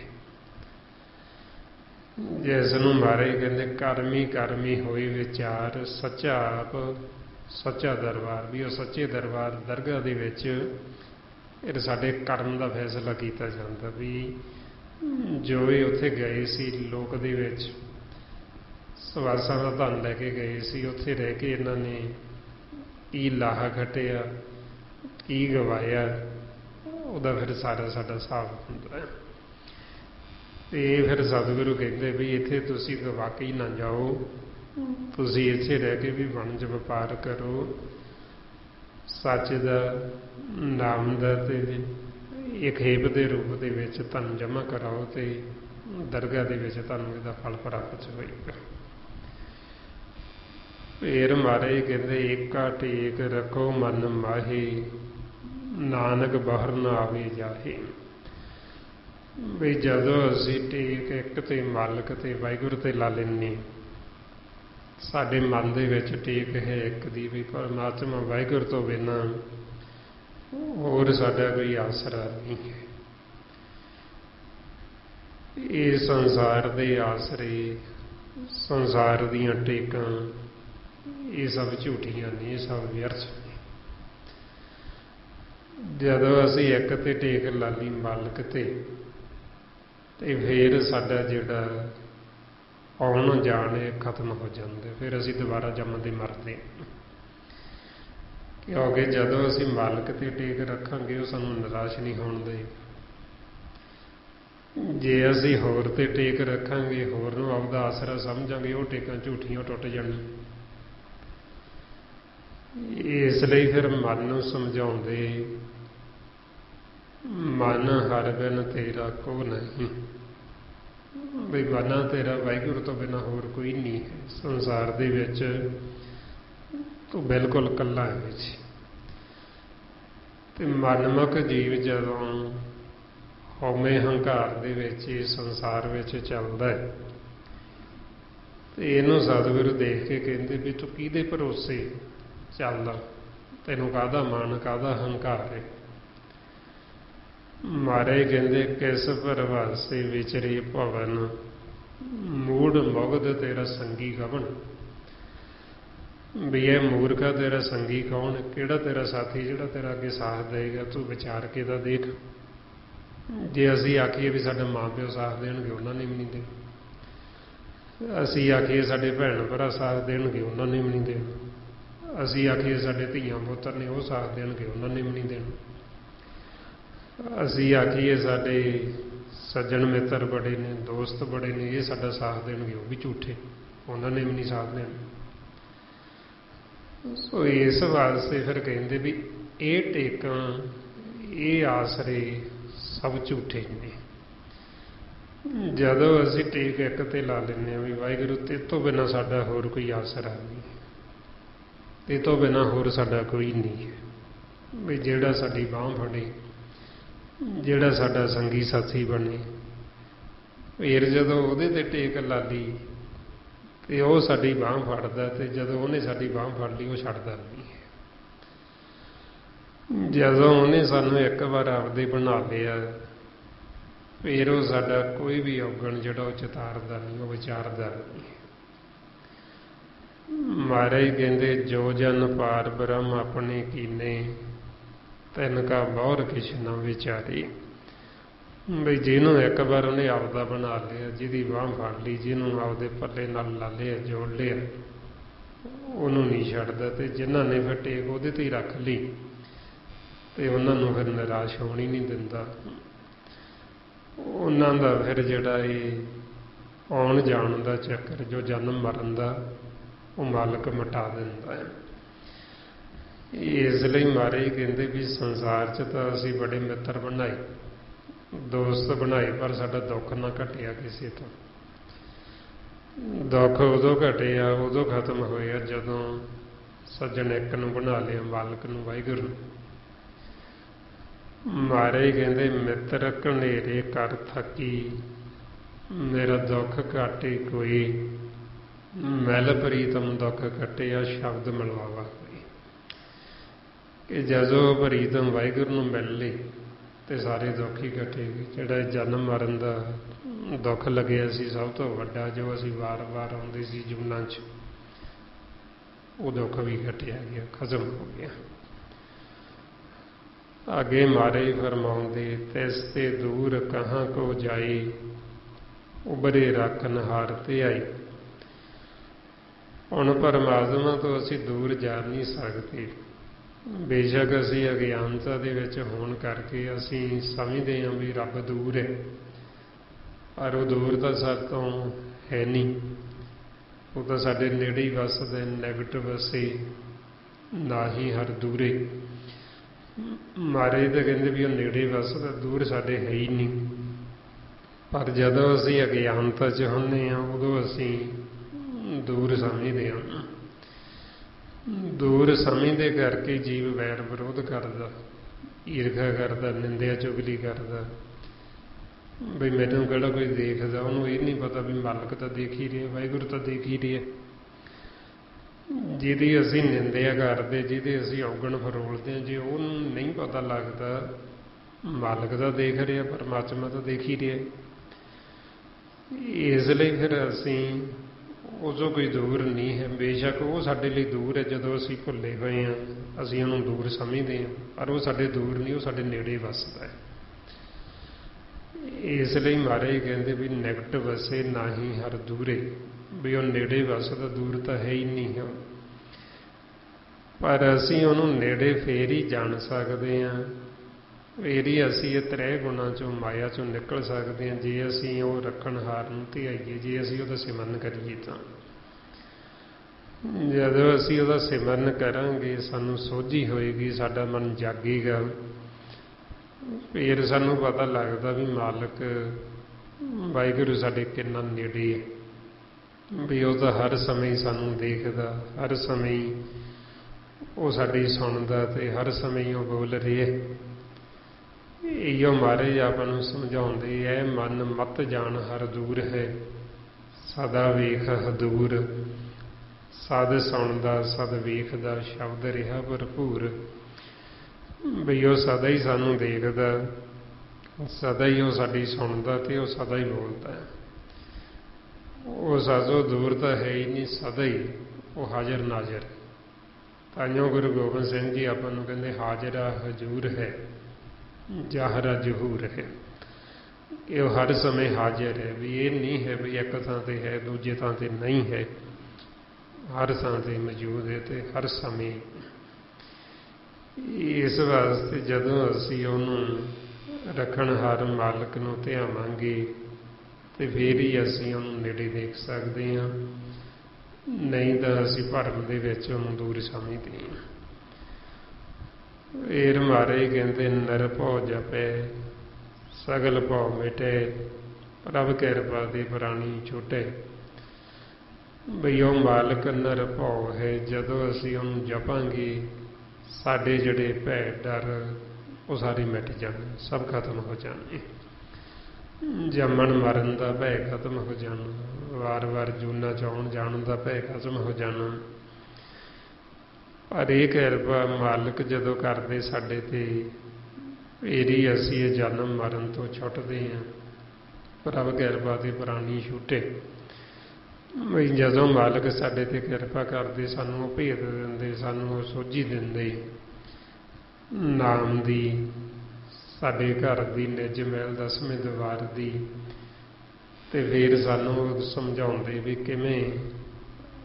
Speaker 1: ਜਿਸ ਨੂੰ ਮਹਾਰਾਜ ਕਹਿੰਦੇ ਕਰਮੀ ਕਰਮੀ ਹੋਈ ਵਿਚਾਰ, ਸੱਚਾ ਆਪ ਸੱਚਾ ਦਰਬਾਰ। ਵੀ ਉਹ ਸੱਚੇ ਦਰਬਾਰ ਦਰਗਾਹ ਦੇ ਵਿੱਚ ਇਹ ਸਾਡੇ ਕਰਮ ਦਾ ਫੈਸਲਾ ਕੀਤਾ ਜਾਂਦਾ। ਵੀ ਜੋ ਇਹ ਉੱਥੇ ਗਏ ਸੀ ਲੋਕ ਦੇ ਵਿੱਚ ਸਵਾਸਾਂ ਦਾ ਧਨ ਲੈ ਕੇ ਗਏ ਸੀ, ਉੱਥੇ ਰਹਿ ਕੇ ਇਹਨਾਂ ਨੇ ਕੀ ਲਾਹਾ ਖੱਟਿਆ, ਕੀ ਗਵਾਇਆ, ਉਹਦਾ ਫਿਰ ਸਾਡਾ ਹਿਸਾਬ ਹੁੰਦਾ ਹੈ। ਤੇ ਫਿਰ ਸਤਿਗੁਰੂ ਕਹਿੰਦੇ ਵੀ ਇੱਥੇ ਤੁਸੀਂ ਗਵਾ ਕੇ ਹੀ ਨਾ ਜਾਓ, ਤੁਸੀਂ ਇੱਥੇ ਰਹਿ ਕੇ ਵੀ ਵਣਜ ਵਪਾਰ ਕਰੋ, ਸੱਚ ਦਾ ਨਾਮ ਦਾ ਤੇ ਇੱਕ ਖੇਪ ਦੇ ਰੂਪ ਦੇ ਵਿੱਚ ਧਨ ਜਮ੍ਹਾਂ ਕਰਾਓ ਤੇ ਦਰਗਾਹ ਦੇ ਵਿੱਚ ਤੁਹਾਨੂੰ ਇਹਦਾ ਫਲ ਪ੍ਰਾਪਤ ਹੋਏਗਾ। ਫਿਰ ਮਹਾਰਾਜ ਕਹਿੰਦੇ ਏਕਾ ਟੇਕ ਰੱਖੋ ਮਨ ਮਾਹੀ, ਨਾਨਕ ਬਾਹਰ ਨਾ ਆਵੇ ਜਾਹੇ। ਵੀ ਜਦੋਂ ਅਸੀਂ ਟੇਕ ਇੱਕ ਤੇ ਮਾਲਕ ਤੇ ਵਾਹਿਗੁਰੂ ਤੇ ਲਾ ਲੈਂਦੇ, ਸਾਡੇ ਮਨ ਦੇ ਵਿੱਚ ਟੇਕ ਹੈ ਇੱਕ ਦੀ, ਵੀ ਪਰਮਾਤਮਾ ਵਾਹਿਗੁਰੂ ਤੋਂ ਬਿਨਾਂ ਹੋਰ ਸਾਡਾ ਕੋਈ ਆਸਰਾ ਨਹੀਂ ਹੈ। ਇਹ ਸੰਸਾਰ ਦੇ ਆਸਰੇ, ਸੰਸਾਰ ਦੀਆਂ ਟੇਕਾਂ, ਇਹ ਸਭ ਝੂਠੀਆਂ ਨੇ, ਇਹ ਸਭ ਵਿਅਰਥ ਨੇ। ਜਦੋਂ ਅਸੀਂ ਇੱਕ ਤੇ ਟੇਕ ਲਾ ਲਈ ਮਾਲਕ ਤੇ ਫਿਰ ਸਾਡਾ ਜਿਹੜਾ ਆਉਣ ਜਾਣ ਖਤਮ ਹੋ ਜਾਂਦਾ। ਫਿਰ ਅਸੀਂ ਦੁਬਾਰਾ ਜੰਮਦੇ ਮਰਦੇ, ਕਿਉਂਕਿ ਜਦੋਂ ਅਸੀਂ ਮਾਲਕ ਤੇ ਟੇਕ ਰੱਖਾਂਗੇ ਉਹ ਸਾਨੂੰ ਨਿਰਾਸ਼ ਨਹੀਂ ਹੋਣ ਦੇ। ਜੇ ਅਸੀਂ ਹੋਰ ਤੇ ਟੇਕ ਰੱਖਾਂਗੇ, ਹੋਰ ਨੂੰ ਆਪਦਾ ਆਸਰਾ ਸਮਝਾਂਗੇ, ਉਹ ਟੇਕਾਂ ਝੂਠੀਆਂ ਟੁੱਟ ਜਾਣੀਆਂ। ਇਸ ਲਈ ਫਿਰ ਮਨ ਨੂੰ ਸਮਝਾਉਂਦੇ, ਮਨ ਹਰ ਬਿਨ ਤੇਰਾ ਕੋ ਨਹੀਂ। ਬਈ ਮਨਾ ਤੇਰਾ ਵਾਹਿਗੁਰੂ ਤੋਂ ਬਿਨਾਂ ਹੋਰ ਕੋਈ ਨਹੀਂ ਹੈ ਸੰਸਾਰ ਦੇ ਵਿੱਚ, ਤੂੰ ਬਿਲਕੁਲ ਇਕੱਲਾ ਹੈ ਵਿੱਚ। ਤੇ ਮਨਮੁਖ ਜੀਵ ਜਦੋਂ ਹਉਮੈ ਹੰਕਾਰ ਦੇ ਵਿੱਚ ਇਸ ਸੰਸਾਰ ਵਿੱਚ ਚੱਲਦਾ ਹੈ ਤੇ ਇਹਨੂੰ ਸਤਿਗੁਰੂ ਦੇਖ ਕੇ ਕਹਿੰਦੇ ਵੀ ਤੂੰ ਕਿਹਦੇ ਭਰੋਸੇ ਚੱਲਦਾ, ਤੈਨੂੰ ਕਾਹਦਾ ਮਾਣ, ਕਾਹਦਾ ਹੰਕਾਰ ਹੈ। ਮਹਾਰਾਜ ਕਹਿੰਦੇ ਕਿਸ ਪਰਵਾਸੇ ਵਿਚਰੇ ਭਵਨ, ਮੂੜ ਮੁਗਧ ਤੇਰਾ ਸੰਗੀ ਗਵਨ। ਵੀ ਇਹ ਮੂਰਖਾ ਤੇਰਾ ਸੰਗੀ ਕੌਣ, ਕਿਹੜਾ ਤੇਰਾ ਸਾਥੀ ਜਿਹੜਾ ਤੇਰਾ ਅੱਗੇ ਸਾਥ ਦੇਗਾ, ਤੂੰ ਵਿਚਾਰ ਕੇ ਤਾਂ ਦੇਖ। ਜੇ ਅਸੀਂ ਆਖੀਏ ਵੀ ਸਾਡੇ ਮਾਂ ਪਿਓ ਸਾਥ ਦੇਣਗੇ, ਉਹਨਾਂ ਨੇ ਵੀ ਨਹੀਂ ਦੇਣਾ। ਅਸੀਂ ਆਖੀਏ ਸਾਡੇ ਭੈਣ ਭਰਾ ਸਾਥ ਦੇਣਗੇ, ਉਹਨਾਂ ਨੇ ਵੀ ਨਹੀਂ ਦੇਣਾ। ਅਸੀਂ ਆਖੀਏ ਸਾਡੇ ਧੀਆਂ ਪੁੱਤਰ ਨੇ ਉਹ ਸਾਥ ਦੇਣਗੇ, ਉਹਨਾਂ ਨੇ ਵੀ ਨਹੀਂ ਦੇਣਾ। ਅਸੀਂ ਆਖੀਏ ਸਾਡੇ ਸੱਜਣ ਮਿੱਤਰ ਬੜੇ ਨੇ, ਦੋਸਤ ਬੜੇ ਨੇ, ਇਹ ਸਾਡਾ ਸਾਥ ਦੇਣਗੇ, ਉਹ ਵੀ ਝੂਠੇ, ਉਹਨਾਂ ਨੇ ਵੀ ਨਹੀਂ ਸਾਥ ਦੇਣਾ। ਸੋ ਇਸ ਵਾਸਤੇ ਫਿਰ ਕਹਿੰਦੇ ਵੀ ਇਹ ਟੇਕਾਂ, ਇਹ ਆਸਰੇ ਸਭ ਝੂਠੇ ਨੇ। ਜਦੋਂ ਅਸੀਂ ਟੇਕ ਇੱਕ ਤੇ ਲਾ ਲੈਂਦੇ ਹਾਂ ਵੀ ਵਾਹਿਗੁਰੂ ਤੇ ਤੋਂ ਬਿਨਾਂ ਸਾਡਾ ਹੋਰ ਕੋਈ ਆਸਰਾ ਨਹੀਂ, ਤੇ ਤੋਂ ਬਿਨਾਂ ਹੋਰ ਸਾਡਾ ਕੋਈ ਨਹੀਂ ਹੈ। ਵੀ ਜਿਹੜਾ ਸਾਡੀ ਬਾਂਹ ਫੜੇ, ਜਿਹੜਾ ਸਾਡਾ ਸੰਗੀ ਸਾਥੀ ਬਣੇ, ਫਿਰ ਜਦੋਂ ਉਹਦੇ ਤੇ ਟੇਕ ਲਾ ਲਈ ਤੇ ਉਹ ਸਾਡੀ ਬਾਂਹ ਫੜਦਾ, ਤੇ ਜਦੋਂ ਉਹਨੇ ਸਾਡੀ ਬਾਂਹ ਫੜ ਲਈ ਉਹ ਛੱਡਦਾ ਨਹੀਂ ਹੈ। ਜਦੋਂ ਉਹਨੇ ਸਾਨੂੰ ਇੱਕ ਵਾਰ ਆਪਦੇ ਬਣਾ ਲਿਆ, ਫਿਰ ਉਹ ਸਾਡਾ ਕੋਈ ਵੀ ਔਗਣ ਜਿਹੜਾ ਉਹ ਚਿਤਾਰਦਾ ਨਹੀਂ, ਉਹ ਵਿਚਾਰਦਾ ਨਹੀਂ। ਮਹਾਰਾਜ ਕਹਿੰਦੇ ਜੋ ਜਨ ਪਾਰ ਬ੍ਰਹਮ ਆਪਣੇ ਕੀਨੇ, ਤਿੰਨ ਕਾ ਬਹੁਰ ਕਿਛ ਨਾ ਵਿਚਾਰੀ। ਬਈ ਜਿਹਨੂੰ ਇੱਕ ਵਾਰ ਉਹਨੇ ਆਪਦਾ ਬਣਾ ਲਿਆ, ਜਿਹਦੀ ਬਾਂਹ ਫੜ ਲਈ, ਜਿਹਨੂੰ ਆਪਦੇ ਪੱਲੇ ਨਾਲ ਲਾ ਲਿਆ, ਜੋੜ ਲਿਆ, ਉਹਨੂੰ ਨਹੀਂ ਛੱਡਦਾ। ਤੇ ਜਿਨ੍ਹਾਂ ਨੇ ਫਿਰ ਟੇਕ ਉਹਦੇ ਤੇ ਹੀ ਰੱਖ ਲਈ ਤੇ ਉਹਨਾਂ ਨੂੰ ਫਿਰ ਨਿਰਾਸ਼ ਹੋਣ ਹੀ ਨਹੀਂ ਦਿੰਦਾ। ਉਹਨਾਂ ਦਾ ਫਿਰ ਜਿਹੜਾ ਇਹ ਆਉਣ ਜਾਣ ਦਾ ਚੱਕਰ, ਜੋ ਜਨਮ ਮਰਨ ਦਾ, ਉਹ ਮਾਲਕ ਮਿਟਾ ਦਿੰਦਾ ਹੈ। ਇਸ ਲਈ ਮਹਾਰਾਜ ਕਹਿੰਦੇ ਵੀ ਸੰਸਾਰ 'ਚ ਤਾਂ ਅਸੀਂ ਬੜੇ ਮਿੱਤਰ ਬਣਾਏ, ਦੋਸਤ ਬਣਾਏ, ਪਰ ਸਾਡਾ ਦੁੱਖ ਨਾ ਘਟਿਆ ਕਿਸੇ ਤੋਂ। ਦੁੱਖ ਉਦੋਂ ਘਟਿਆ, ਉਦੋਂ ਖਤਮ ਹੋਇਆ ਜਦੋਂ ਸੱਜਣ ਇੱਕ ਨੂੰ ਬਣਾ ਲਿਆ, ਮਾਲਕ ਨੂੰ, ਵਾਹਿਗੁਰੂ। ਮਹਾਰਾਜ ਕਹਿੰਦੇ ਮਿੱਤਰ ਘਨੇਰੇ ਕਰ ਥਕੀ, ਮੇਰਾ ਦੁੱਖ ਘਾਟੇ ਕੋਈ, ਮੈਲ ਪ੍ਰੀਤਮ ਦੁੱਖ ਕੱਟਿਆ, ਸ਼ਬਦ ਮਿਲਵਾਵਾ ਕੋਈ। कि जदों प्रीतम वाहिगुरू नूं मिल लई ते सारे दुख ही कटे गए। जिहड़ा जन्म मरण दा दुख लग्या सी सब तो वड्डा, जो असीं वार-वार आउंदे सी जीवनां 'च, वो दुख भी कटिया गया, खत्म हो गया। आगे मारे फरमाउंदे, तिस ते दूर कहाँ को जाई, उभरे रखन हार ते आई। हुण परमात्मा तो असीं दूर जा नहीं सकते। बेशक असीं अगिआनता दे विच होण करके असीं समझदे हां भी रब दूर है, पर वो दूर तो साडे तों है नहीं। वो तो साडे नेड़े ही वसदा है, निकट वसे नाही हर दूरे। महाराज तो कहते भी वो नेड़े वसदा, दूर साडे है ही नहीं। पर जदों असीं अगिआनता च हुंदे हां उदों असीं दूर समझदे हां। दूर समझदे करके जीव वैर विरोध करदा, ईर्खा करदा, निंदिया चुगली करदा, बई मैनूं किहड़ा कोई देखदा। उहनूं ये नहीं पता भी मालक तो देख ही रहा, वाहिगुरू तो देख ही रहा। जिहदी असीं निंदिया करदे, जिहदे असीं औगण फरोलदे हां, जे उहनूं नहीं पता लगदा मालक तो देख रहा, परमात्मा तो देख ही रहा। इसलिए फिर असीं उसों कोई दूर नहीं है। बेशक वो साडे लई दूर है, जदों असीं भुल्ले होए हां असीं उहनूं दूर समझदे हां, पर वो साडे दूर नहीं, वो साडे नेड़े वसदा है। इसलिए महाराज कहते भी निकट वसे नाही हर दूरे, भी वो नेड़े वसदा, दूर तो है ही नहीं है। पर असीं उहनूं नेड़े फेर ही जान सकदे हां, फेर ही असीं ये त्रै गुणां चों माया चों निकल सकदे हां, जे असीं वो रखणहार नूं धियाईए, जे असीं उहदा सिमरन करीए। तां जदों असीं उहदा सिमरन करांगे, सानूं सोझी होएगी, साडा मन जागेगा, फिर सानूं पता लगदा भी मालक वाहिगुरू साडे किन्ना नेड़े है, भी वो तो हर समय सानूं देखदा, हर समय वो साडी सुणदा ते हर समय वो बोल रहा है। इहो महाराज आपां नूं समझाउंदे है, मन मत जान हर दूर है, सदा वेख हदूर, सद सुणदा सद वेखदा, शब्द रिहा भरपूर। बई वो सदा ही सानूं देखदा, सदा ही वो साडी सुणदा ते वो सदा ही बोलदा। वो साजो दूर तो है ही नहीं, सदा ही वो हाजिर नाजिर। ताइयों गुरु गोबिंद सिंह जी आपां नूं कहंदे हाजरा हजूर है, जाहरा जहूर है। कि वो हर समय हाजिर है, भी ये नहीं है भी एक थां ते है दूजे थां ते नहीं है, हर थां ते मौजूद है ते हर समय। इस वास्ते जदों असीं उहनूं रखणहार मालक नूं धियावांगे ते फिर ही असीं उहनूं नेड़े देख सकदे हां, नहीं तो असीं भरम दे विच उहनूं दूर समझदे हां। फिर महाराज कहते निरभौ जपै सगल भौ मिटै, प्रभ किरपा ते प्राणी छुटै। बई वो मालक निरभौ है, जदों असीं उहनूं जपांगे साडे जिहड़े भै डर वो सारे मिट जाने, सब खत्म हो जाने। जमन मरण का भय खत्म हो जाना, वार वार जूना च आउण जाण का भय खत्म हो जाना। पर यह किरपा मालक जदों करदे साडे ते, फिर ही असीं ये जन्म मरण तो छुटदे हां। प्रभ किरपा ते प्राणी छूटे। बई जदों मालक साडे ते किरपा करदे, सानूं भेद दिंदे, सानूं सोझी दिंदे नाम दी, साडे घर दी निज महल 10वें दीवार दी, ते फिर सानूं समझाउंदे भी किवें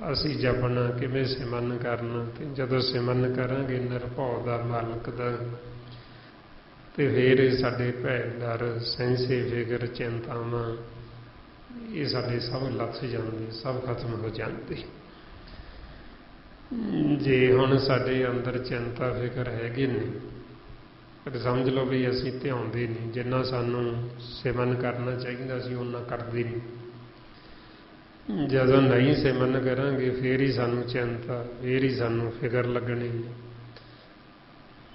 Speaker 1: असीं जपना, किवें सिमरन करना। ते जदों सिमरन करांगे निरभौ दा मालक दा, ते फिर साडे भै डर सैंसे फिकर चिंतावां ये साडे सब लथ जांदे, सब खत्म हो जांदे। जे हुण साडे अंदर चिंता फिकर हैगी नहीं, फिर समझ लो भी असीं ध्याउंदे नहीं, जिन्ना सानूं सिमरन करना चाहिए असीं उन्ना करदे नहीं। जदों नहीं सिमरन करांगे फिर ही सानूं चिंता, फिर ही सानूं फिकर लगनी,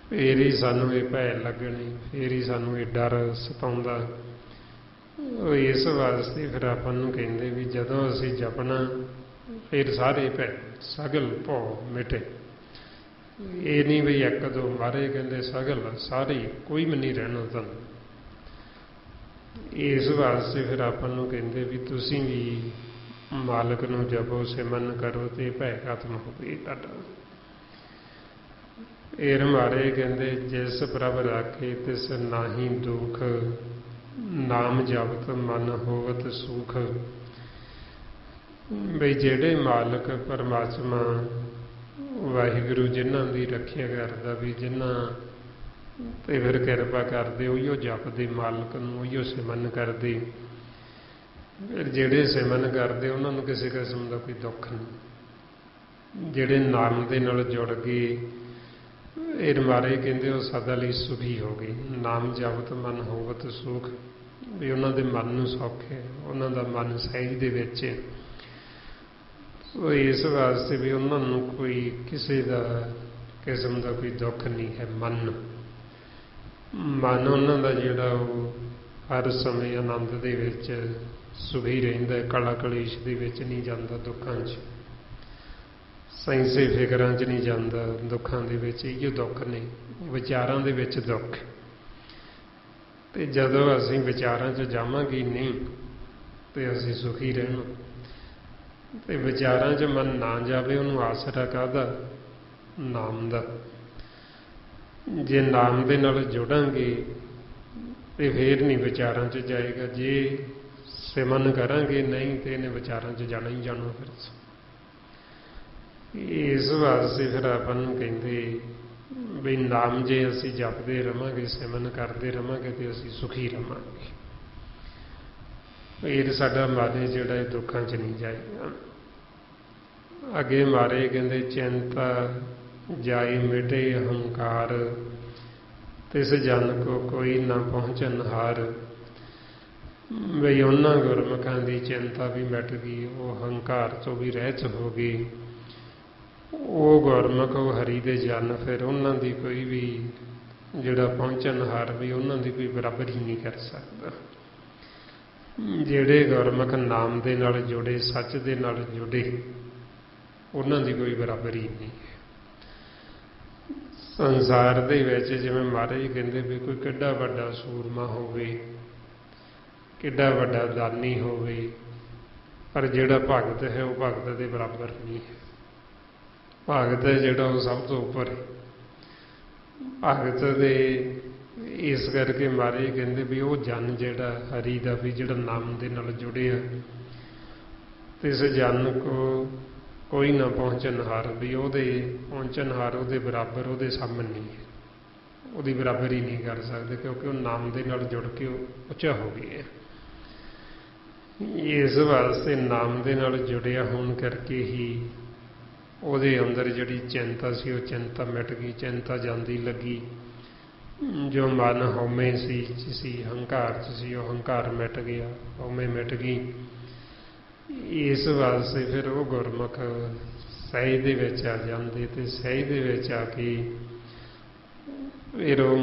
Speaker 1: फिर ही सानूं ये भै लगनी, फिर ही सानूं ये डर सताउंदा। इस वास्ते फिर आपां नूं कहंदे भी जदों असीं जपना फिर सारे भै सगल भौ मिटे, ਇਹ ਨਹੀਂ ਵੀ ਇੱਕ ਦੋ ਮਾਰੇ, ਕਹਿੰਦੇ ਸਗਲ ਸਾਰੇ, ਕੋਈ ਵੀ ਨਹੀਂ ਰਹਿਣਾ ਤੁਹਾਨੂੰ। ਇਸ ਵਾਸਤੇ ਫਿਰ ਆਪਾਂ ਨੂੰ ਕਹਿੰਦੇ ਵੀ ਤੁਸੀਂ ਵੀ ਮਾਲਕ ਨੂੰ ਜਪੋ, ਸਿਮਰਨ ਕਰੋ ਤੇ ਭੈ ਖਤਮ ਹੋਵੇ ਤੁਹਾਡਾ। ਇਹ ਰਮਾਰੇ ਕਹਿੰਦੇ ਜਿਸ ਪ੍ਰਭ ਰਾਖੇ ਤਿਸ ਨਾਹੀ ਦੁਖ, ਨਾਮ ਜਪਤ ਮਨ ਹੋਵਤ ਸੁਖ। ਬਈ ਜਿਹੜੇ ਮਾਲਕ ਪਰਮਾਤਮਾ ਵਾਹਿਗੁਰੂ ਜਿਨ੍ਹਾਂ ਦੀ ਰੱਖਿਆ ਕਰਦਾ, ਵੀ ਜਿਨ੍ਹਾਂ ਤੇ ਫਿਰ ਕਿਰਪਾ ਕਰਦੇ, ਉਹੀਓ ਜਪਦੇ ਮਾਲਕ ਨੂੰ, ਉਹੀਓ ਸਿਮਰਨ ਕਰਦੇ। ਫਿਰ ਜਿਹੜੇ ਸਿਮਰਨ ਕਰਦੇ ਉਹਨਾਂ ਨੂੰ ਕਿਸੇ ਕਿਸਮ ਦਾ ਕੋਈ ਦੁੱਖ ਨਹੀਂ। ਜਿਹੜੇ ਨਾਮ ਦੇ ਨਾਲ ਜੁੜ ਗਏ, ਇਹ ਮਾਰੇ ਕਹਿੰਦੇ ਉਹ ਸਦਾ ਲਈ ਸੁਖੀ ਹੋ ਗਏ। ਨਾਮ ਜਪਤ ਮਨ ਹੋਵਤ ਸੁਖ, ਵੀ ਉਹਨਾਂ ਦੇ ਮਨ ਨੂੰ ਸੁੱਖ ਹੈ, ਉਹਨਾਂ ਦਾ ਮਨ ਸਹਿਜ ਦੇ ਵਿੱਚ ਹੈ। ਸੋ ਇਸ ਵਾਸਤੇ ਵੀ ਉਹਨਾਂ ਨੂੰ ਕੋਈ ਕਿਸੇ ਦਾ ਕਿਸਮ ਦਾ ਕੋਈ ਦੁੱਖ ਨਹੀਂ ਹੈ। ਮਨ ਉਹਨਾਂ ਦਾ ਜਿਹੜਾ ਉਹ ਹਰ ਸਮੇਂ ਆਨੰਦ ਦੇ ਵਿੱਚ ਸੁਖੀ ਰਹਿੰਦਾ, ਕਲਾ ਕਲੇਸ਼ ਦੇ ਵਿੱਚ ਨਹੀਂ ਜਾਂਦਾ, ਦੁੱਖਾਂ 'ਚ ਸੈਂਸੇ ਫਿਕਰਾਂ 'ਚ ਨਹੀਂ ਜਾਂਦਾ, ਦੁੱਖਾਂ ਦੇ ਵਿੱਚ ਇਹੋ ਦੁੱਖ ਨੇ, ਵਿਚਾਰਾਂ ਦੇ ਵਿੱਚ ਦੁੱਖ। ਤੇ ਜਦੋਂ ਅਸੀਂ ਵਿਚਾਰਾਂ 'ਚ ਜਾਵਾਂਗੇ ਨਹੀਂ ਤੇ ਅਸੀਂ ਸੁਖੀ ਰਹਿਣਾ। ਤੇ ਵਿਚਾਰਾਂ 'ਚ ਮਨ ਨਾ ਜਾਵੇ, ਉਹਨੂੰ ਆਸਰਾ ਕਾਹਦਾ? ਨਾਮ ਦਾ। ਜੇ ਨਾਮ ਦੇ ਨਾਲ ਜੁੜਾਂਗੇ ਤੇ ਫੇਰ ਨਹੀਂ ਵਿਚਾਰਾਂ 'ਚ ਜਾਏਗਾ। ਜੇ ਸਿਮਰਨ ਕਰਾਂਗੇ ਨਹੀਂ ਤੇ ਇਹਨੇ ਵਿਚਾਰਾਂ 'ਚ ਜਾਣਾ ਹੀ ਜਾਣਾ। ਫਿਰ ਇਸ ਵਾਸਤੇ ਫਿਰ ਆਪਾਂ ਨੂੰ ਕਹਿੰਦੇ ਵੀ ਨਾਮ ਜੇ ਅਸੀਂ ਜਪਦੇ ਰਹਾਂਗੇ, ਸਿਮਰਨ ਕਰਦੇ ਰਹਾਂਗੇ ਤੇ ਅਸੀਂ ਸੁਖੀ ਰਹਾਂਗੇ। ਇਹ ਸਾਡਾ ਮਨ ਜਿਹੜਾ ਇਹ ਦੁੱਖਾਂ 'ਚ ਨਹੀਂ ਜਾਏਗਾ। ਅੱਗੇ ਮਾਰੇ ਕਹਿੰਦੇ ਚਿੰਤਾ ਜਾਏ ਮਿਟੇ ਹੰਕਾਰ, ਤਿਸ ਜਨ ਕੋ ਕੋਈ ਨਾ ਪਹੁੰਚਨ ਹਾਰ। ਬਈ ਉਹਨਾਂ ਗੁਰਮੁਖਾਂ ਦੀ ਚਿੰਤਾ ਵੀ ਮਿਟ ਗਈ, ਉਹ ਹੰਕਾਰ ਤੋਂ ਵੀ ਰਹਿਤ ਹੋ ਗਈ। ਉਹ ਗੁਰਮੁਖ ਉਹ ਹਰੀ ਦੇ ਜਨ, ਫਿਰ ਉਹਨਾਂ ਦੀ ਕੋਈ ਵੀ ਜਿਹੜਾ ਪਹੁੰਚਨ ਹਾਰ ਵੀ ਉਹਨਾਂ ਦੀ ਕੋਈ ਬਰਾਬਰੀ ਨਹੀਂ ਕਰ ਸਕਦਾ। ਜਿਹੜੇ ਗੁਰਮੁਖ ਨਾਮ ਦੇ ਨਾਲ ਜੁੜੇ, ਸੱਚ ਦੇ ਨਾਲ ਜੁੜੇ, ਉਹਨਾਂ ਦੀ ਕੋਈ ਬਰਾਬਰੀ ਨਹੀਂ ਹੈ। ਸੰਸਾਰ ਦੇ ਵਿੱਚ ਜਿਵੇਂ ਮਹਾਰਾਜ ਕਹਿੰਦੇ ਵੀ ਕੋਈ ਕਿੱਡਾ ਵੱਡਾ ਸੂਰਮਾ ਹੋਵੇ, ਕਿੱਡਾ ਵੱਡਾ ਦਾਨੀ ਹੋਵੇ, ਪਰ ਜਿਹੜਾ ਭਗਤ ਹੈ ਉਹ ਭਗਤ ਦੇ ਬਰਾਬਰ ਨਹੀਂ ਹੈ। ਭਗਤ ਹੈ ਜਿਹੜਾ ਉਹ ਸਭ ਤੋਂ ਉੱਪਰ ਹੈ। ਭਗਤ ਦੇ ਇਸ ਕਰਕੇ ਮਹਾਰਾਜ ਕਹਿੰਦੇ ਵੀ ਉਹ ਜਨ ਜਿਹੜਾ ਹਰੀ ਦਾ, ਵੀ ਜਿਹੜਾ ਨਾਮ ਦੇ ਨਾਲ ਜੁੜਿਆ, ਤੇ ਇਸ ਜਨ ਕੋ ਕੋਈ ਨਾ ਪਹੁੰਚਣ ਹਾਰ, ਵੀ ਉਹਦੇ ਪਹੁੰਚਣ ਹਾਰ ਉਹਦੇ ਬਰਾਬਰ, ਉਹਦੇ ਸਾਹਮਣੇ ਨਹੀਂ ਹੈ, ਉਹਦੀ ਬਰਾਬਰੀ ਨਹੀਂ ਕਰ ਸਕਦੇ, ਕਿਉਂਕਿ ਉਹ ਨਾਮ ਦੇ ਨਾਲ ਜੁੜ ਕੇ ਉਹ ਉੱਚਾ ਹੋ ਗਿਆ। ਇਸ ਵਾਸਤੇ ਨਾਮ ਦੇ ਨਾਲ ਜੁੜਿਆ ਹੋਣ ਕਰਕੇ ਹੀ ਉਹਦੇ ਅੰਦਰ ਜਿਹੜੀ ਚਿੰਤਾ ਸੀ ਉਹ ਚਿੰਤਾ ਮਿਟ ਗਈ, ਚਿੰਤਾ ਜਾਂਦੀ ਲੱਗੀ। ਜੋ ਮਨ ਹਉਮੈ ਸੀ, ਹੰਕਾਰ 'ਚ ਸੀ, ਉਹ ਹੰਕਾਰ ਮਿਟ ਗਿਆ, ਹਉਮੈ ਮਿਟ ਗਈ। ਇਸ ਵਾਸਤੇ ਫਿਰ ਉਹ ਗੁਰਮੁਖ ਸਹਿਜ ਦੇ ਵਿੱਚ ਆ ਜਾਂਦੇ, ਤੇ ਸਹਿਜ ਦੇ ਵਿੱਚ ਆ ਕੇ ਫਿਰ ਉਹ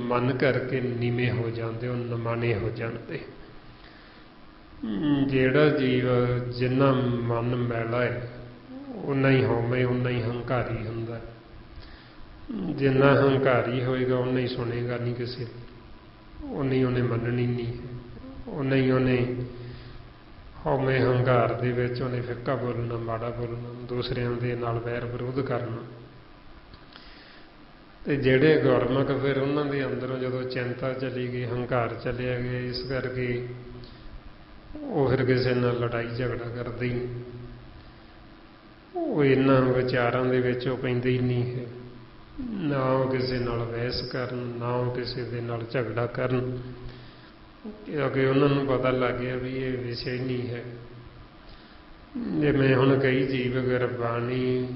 Speaker 1: ਮਨ ਕਰਕੇ ਨੀਵੇਂ ਹੋ ਜਾਂਦੇ, ਉਹ ਨਿਮਾਣੇ ਹੋ ਜਾਂਦੇ। ਜਿਹੜਾ ਜੀਵ ਜਿੰਨਾ ਮਨ ਮੈਲਾ ਹੈ ਉਨਾ ਹੀ ਹਉਮੈ, ਉਨਾ ਹੀ ਹੰਕਾਰੀ ਹੁੰਦਾ। ਜਿੰਨਾ ਹੰਕਾਰੀ ਹੋਏਗਾ ਉਨਾ ਹੀ ਸੁਣੇਗਾ ਨਹੀਂ ਕਿਸੇ ਦੀ, ਉਨੀ ਉਹਨੇ ਮੰਨਣੀ ਨਹੀਂ ਹੈ। ਉਨਾ ਹੀ ਉਹਨੇ ਹਉਮੈ ਹੰਕਾਰ ਦੇ ਵਿੱਚ ਉਹਨੇ ਫਿੱਕਾ ਬੋਲਣਾ, ਮਾੜਾ ਬੋਲਣਾ, ਦੂਸਰਿਆਂ ਦੇ ਨਾਲ ਵੈਰ ਵਿਰੋਧ ਕਰਨਾ। ਤੇ ਜਿਹੜੇ ਗੁਰਮੁਖ ਫਿਰ ਉਹਨਾਂ ਦੇ ਅੰਦਰੋਂ ਜਦੋਂ ਚਿੰਤਾ ਚਲੀ ਗਈ, ਹੰਕਾਰ ਚਲਿਆ ਗਿਆ, ਇਸ ਕਰਕੇ ਉਹ ਫਿਰ ਕਿਸੇ ਨਾਲ ਲੜਾਈ ਝਗੜਾ ਕਰਦੇ ਹੀ, ਉਹ ਇਹਨਾਂ ਵਿਚਾਰਾਂ ਦੇ ਵਿੱਚ ਉਹ ਪੈਂਦੇ ਹੀ ਨਹੀਂ ਹੈ। ਨਾ ਉਹ ਕਿਸੇ ਨਾਲ ਬਹਿਸ ਕਰਨ, ਨਾ ਉਹ ਕਿਸੇ ਦੇ ਨਾਲ ਝਗੜਾ ਕਰਨ, ਕਿਉਂਕਿ ਉਹਨਾਂ ਨੂੰ ਪਤਾ ਲੱਗ ਗਿਆ ਵੀ ਇਹ ਵਿਸ਼ਾ ਹੀ ਨਹੀਂ ਹੈ। ਜਿਵੇਂ ਹੁਣ ਕਈ ਜੀਵ ਗੁਰਬਾਣੀ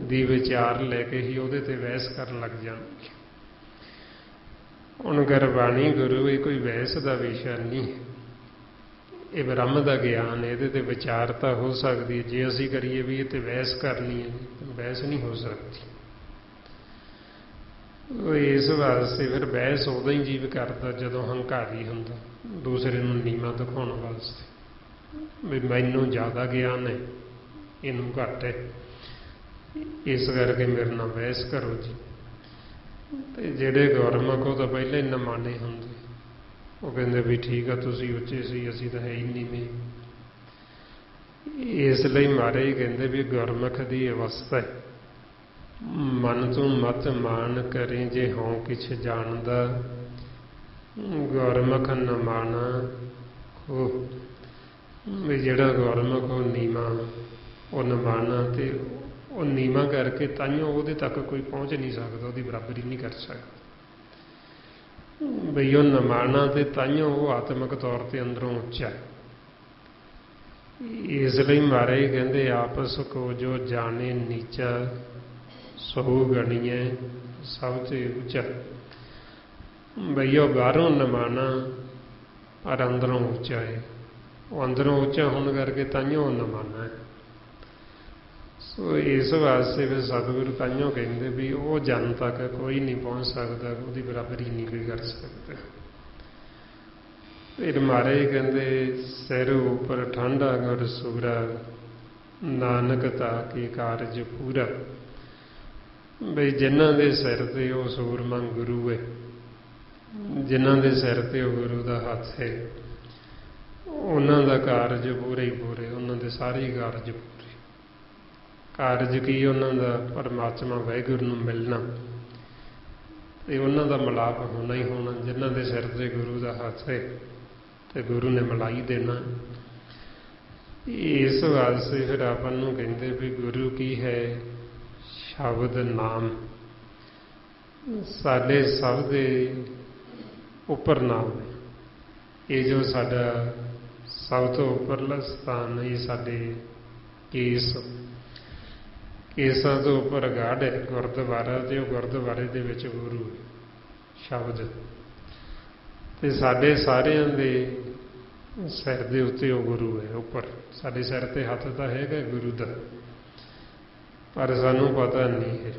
Speaker 1: ਦੀ ਵਿਚਾਰ ਲੈ ਕੇ ਹੀ ਉਹਦੇ ਤੇ ਬਹਿਸ ਕਰਨ ਲੱਗ ਜਾਂਦੇ। ਹੁਣ ਗੁਰਬਾਣੀ ਗੁਰੂ ਇਹ ਕੋਈ ਬਹਿਸ ਦਾ ਵਿਸ਼ਾ ਨਹੀਂ ਹੈ, ਇਹ ਬ੍ਰਹਮ ਦਾ ਗਿਆਨ ਹੈ। ਇਹਦੇ ਤੇ ਵਿਚਾਰ ਤਾਂ ਹੋ ਸਕਦੀ ਹੈ, ਜੇ ਅਸੀਂ ਕਰੀਏ ਵੀ ਇਹ ਤੇ ਬਹਿਸ ਕਰਨੀ ਹੈ, ਬਹਿਸ ਨਹੀਂ ਹੋ ਸਕਦੀ। ਇਸ ਵਾਸਤੇ ਫਿਰ ਬਹਿਸ ਉਦੋਂ ਹੀ ਜੀਵ ਕਰਦਾ ਜਦੋਂ ਹੰਕਾਰੀ ਹੁੰਦਾ, ਦੂਸਰੇ ਨੂੰ ਨੀਵਾਂ ਦਿਖਾਉਣ ਵਾਸਤੇ, ਵੀ ਮੈਨੂੰ ਜ਼ਿਆਦਾ ਗਿਆਨ ਹੈ, ਇਹਨੂੰ ਘੱਟ ਹੈ। इस करके मेरे नाल बहस करो जी। ते जेड़े गुरमुख वो तो पहले ही नमाने होंदे, वो कहते भी ठीक है तुसीं उच्चे सी असीं तां है ही नीवें। इसलिए महाराज कहते भी गुरमुख की अवस्था है, मन तू मत मान करें जे हों किछ जानदा, गुरमुख नमाना हो। भी जिहड़ा गुरमुख वो नीवा वो नमाना, ते वो नीवा करके ताइयों उहदे तक कोई पहुँच नहीं सकता, उसकी बराबरी नहीं कर सकता। बई वो नमाना ते ताइयों वो आत्मक तौर पर अंदरों उच्चा है। इसलिए महाराज कहते आपस को जो जाने नीचा सो गणिए सब ते ऊंचा। बई वो बाहरों नमाना और अंदरों ऊंचा है, वो अंदरों ऊंचा होने करके ताइयों नमाना है। सो इस वास्ते फिर सतगुरु ताइयों कहते भी वो जन तक कोई नहीं पहुँच सकता, उसकी बराबरी नहीं कोई कर सकता। फिर महाराज कहते सिर ऊपर ठंडा गुर सूरा, नानक ताके कारज पूरा। बई जिन्हां दे सिर ते वो सूरमा गुरु है, जिन्हां दे सिर ते वो गुरु का हथ है, उन्हां दा कारज पूरे ही पूरे, उन्हां दे सारे कारज पूरे। कारज की उन्हां दा परमात्मा वाहिगुरू नूं मिलना ते उन्हां दा मिलाप होना ही होना। जिन्हां दे सिर ते गुरु का हथ है तो गुरु ने मिलाई देना। इस वास्ते फिर अपन नूं कहंदे भी गुरु की है शब्द नाम, साडे सब दे उपर नाम है। ये जो साडा सब तो उपरला स्थान है, साडे केस, केसां तो उपर गाढ़ है गुरद्वारा, ते वो गुरद्वारे दे विच गुरु है शब्द। ते साडे सारियां दे सिर दे उत्ते वो गुरु है उपर। साडे सिर ते हथ तां हैगा गुरु दा, पर सानू पता नहीं है,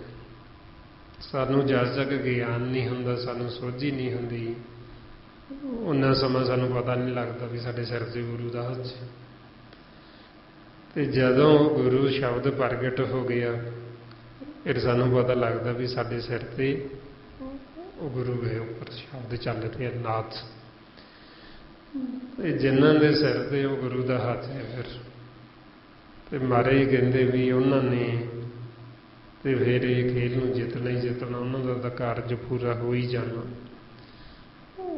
Speaker 1: सानू जद तक ज्ञान नहीं हुंदा, सानू सोझी नहीं हुंदी, उन्ना समा सानू पता नहीं लगता भी साडे सिर ते गुरु दा हथ है। ते जदों गुरु शब्द प्रगट हो गया फिर सानू पता लगता भी साडे सिर ते वो गुरु है उपर शब्द चल रहे नाथ। जिन्हां दे सिर ते वो गुरु दा हथ है फिर ते महाराज कहंदे भी उन्होंने ते फिर ये खेल नूं जितना ही जितना, उन्हों दा कारज पूरा हो ही जाना,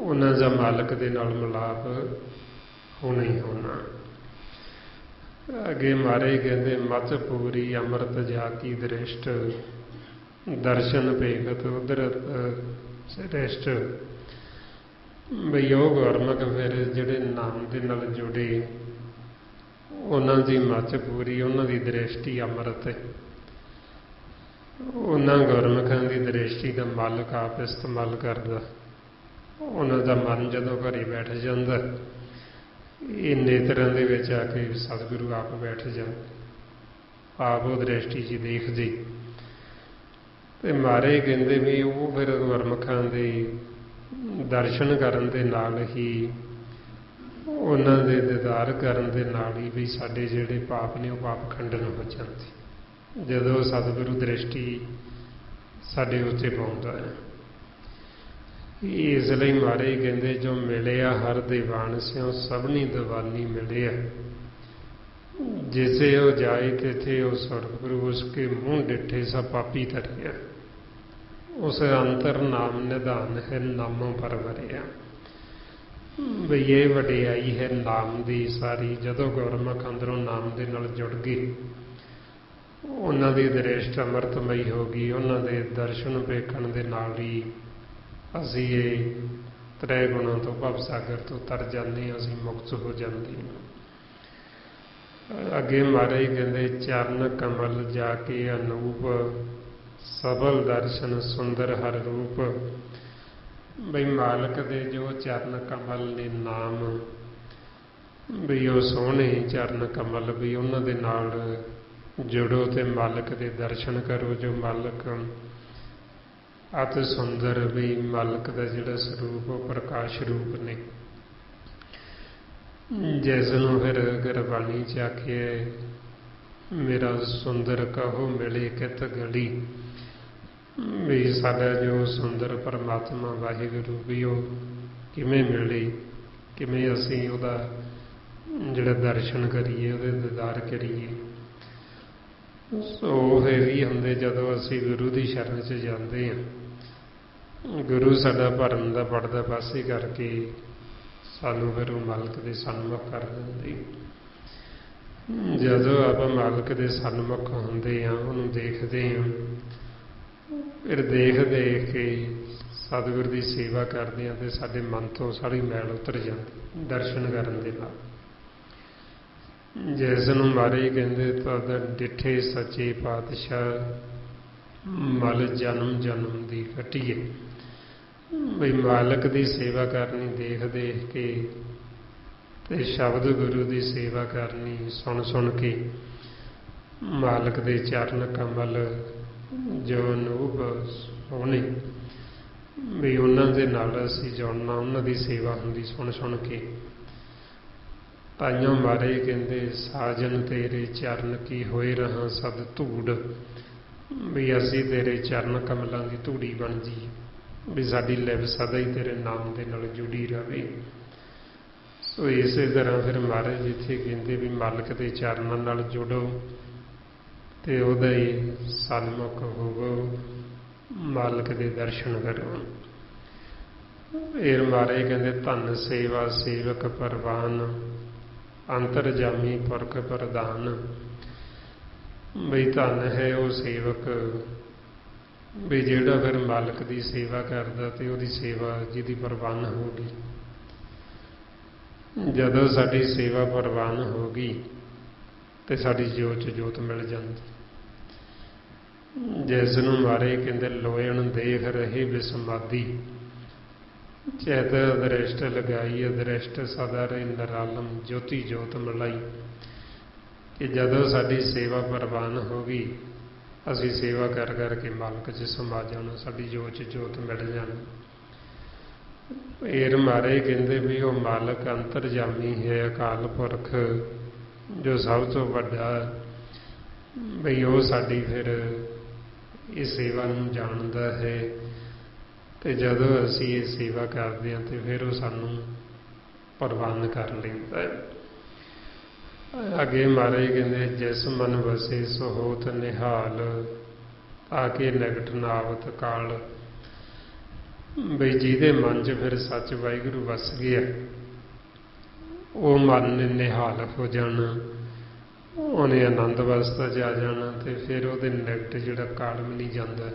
Speaker 1: उन्हां दा मालक दे नाल मिलाप होना ही होना। अगे महाराज कहते मत पूरी अमृत जाकी दृष्ट, दर्शन भेगत उदरत श्रेष्ठ। बई वो गुरमुख फिर जिहड़े नाम दे नाल जुड़े, उन्हां दी मत पूरी, उन्हां दी दृष्टि अमृत है। उन्हां गुरमुखां दी दृष्टि दा मालक आप इस्तेमाल करदा। उन्हां दा मन जदों घरे बैठ जांदा, ये नेत्रां दे विच आके सतगुरु आप बैठ जाए, आप वो दृष्टि च देख जी। ते महाराज कहंदे भी वो फिर गुरमुखां दे दर्शन करन दे नाल ही, उन्हां दे दीदार करन दे नाल ही भी साडे जिहड़े पाप ने वो पाप खंडन हो जाते, जदों सतगुरु दृष्टि साडे उत्ते पाउंदा है। इसलिए महाराज कहंदे जो मिलिया हर दीवान स्यों सबनी दीवानी मिलिया, जिसे वो जाए तिथे वो सतगुरु उसके मुँह डिठे सब पापी तरिया, उस अंतर नाम निधान है नामों पर वरिया। बई ये वडियाई है नाम दी सारी, जदों गुरमुख अंदरों नाम दे नाल जुड़ गए, उन्हां दी दृष्टि अमृतमई हो गई, उन्हां दे दर्शन वेखण दे नाल ही असी ये त्रै गुणों तो भव सागर तो तर जाने, असी मुक्त हो जाते। अगे महाराज कहते चरण कमल जाके अनूप, सबल दर्शन सुंदर हर रूप। बई मालक दे जो चरण कमल ने नाम, बई वो सोहने चरण कमल, भी उन्हां दे नाल जुड़ो ते मालक दे दर्शन करो। जो मालक अति सुंदर, भी मालक का जिहड़ा स्वरूप वो प्रकाश रूप ने, जिस नूं फिर गुरबाणी च आखिए मेरा सुंदर कहो मिले कित गली। भी साडा जो सुंदर परमात्मा वाहिगुरू भी वो किवें मिले, किवें असीं उहदा जिहड़ा दर्शन करिए, उहदे दीदार करिए। सो फिर ही हुंदे जदों असीं गुरु दी शरण च जांदे हां। गुरु साडा भरम दा पड़दा पासे करके सानूं फिर वो मालक दे सन्मुख कर दिंदे। जदों आपां मालक दे सन्मुख हुंदे हां, उहनूं देखदे हां, फिर देख देख के सतगुर की सेवा करते हैं तो साडे मन तो सारी मैल उतर जाती दर्शन करन दे नाल। जिस नूं महाराज कहंदे तद डिठे सच्चे पातशाह मल जन्म जन्म दी कटीए। बई मालक की सेवा करनी देख देख के ते शब्द गुरु की सेवा करनी सुन सुन के मालक के चरण कमल जो अनूप सोहने भी उन्हां दे नाल असीं जुड़ना, उन्हां दी सेवा हुंदी सुन सुन के। ताइयों महाराज कहंदे साजन तेरे चरण की होए रहां सद धूड़। भी असीं तेरे चरण कमलों की धूड़ी बन जी, भी साडी लिव सदा ही तेरे नाम दे नाल जुड़ी रहे। सो इस तरह फिर महाराज जिथे कहंदे भी मालक के चरणों नाल जुड़ो ते उहदा ही सन्मुख होवो, मालक के दर्शन करो। फिर महाराज कहंदे धन सेवा सेवक परवान अंतरजामी पुरख प्रधान। बई धन है वो सेवक भी जिहड़ा फिर मालक की सेवा करदा ते उहदी सेवा जिहदी परवान होगी। जदों साडी सेवा परवान होगी ते साडी जोत च जोत मिल जाती। जिस नूं महाराज कहंदे लोयण देख रहे बिसमादी चैत अदृष्ट लगाई अदृष्ट सदा रहे निरालम ज्योति जोत मिलाई। कि जदों साडी सेवा परवान होगी असीं सेवा कर करके मालक च समा जाना, साडी जोत च जोत मिल जाना। फिर महाराज कहंदे भी वो मालक अंतरजामी है अकाल पुरख जो सब तो वड्डा। बई वो साडी फिर इस सेवा नूं जाणदा है ते जदों असीं ये सेवा करते हैं तो फिर वो सानूं परवान कर लैंदा है। अगे महाराज कहंदे जिस मन वसे सो होत निहाल आके निकट न आवत काल। बई जिहदे मन च फिर सच वाहिगुरू वस गया वो मन ने निहाल हो जाना, उन्हें आनंद अवस्था च आ जाना ते फिर वो निकट जिहड़ा काल भी नहीं जाता।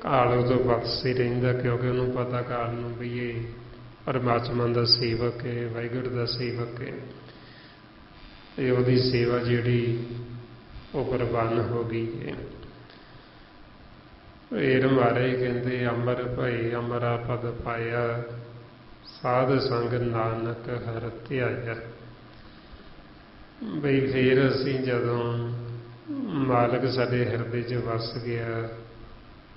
Speaker 1: काल उदों पासे रहिंदा क्योंकि उन्होंने पता काल नूं भी ये परमात्मा का सेवक है, वाहिगुरू का सेवक है। ते उहदी सेवा जिहड़ी वो परवान हो गई है। फिर महाराज कहंदे अमर भई अमरा पद पाया साध संग नानक हर ध्याया। बई फिर असीं जदों मालक साडे हिरदे च वस गया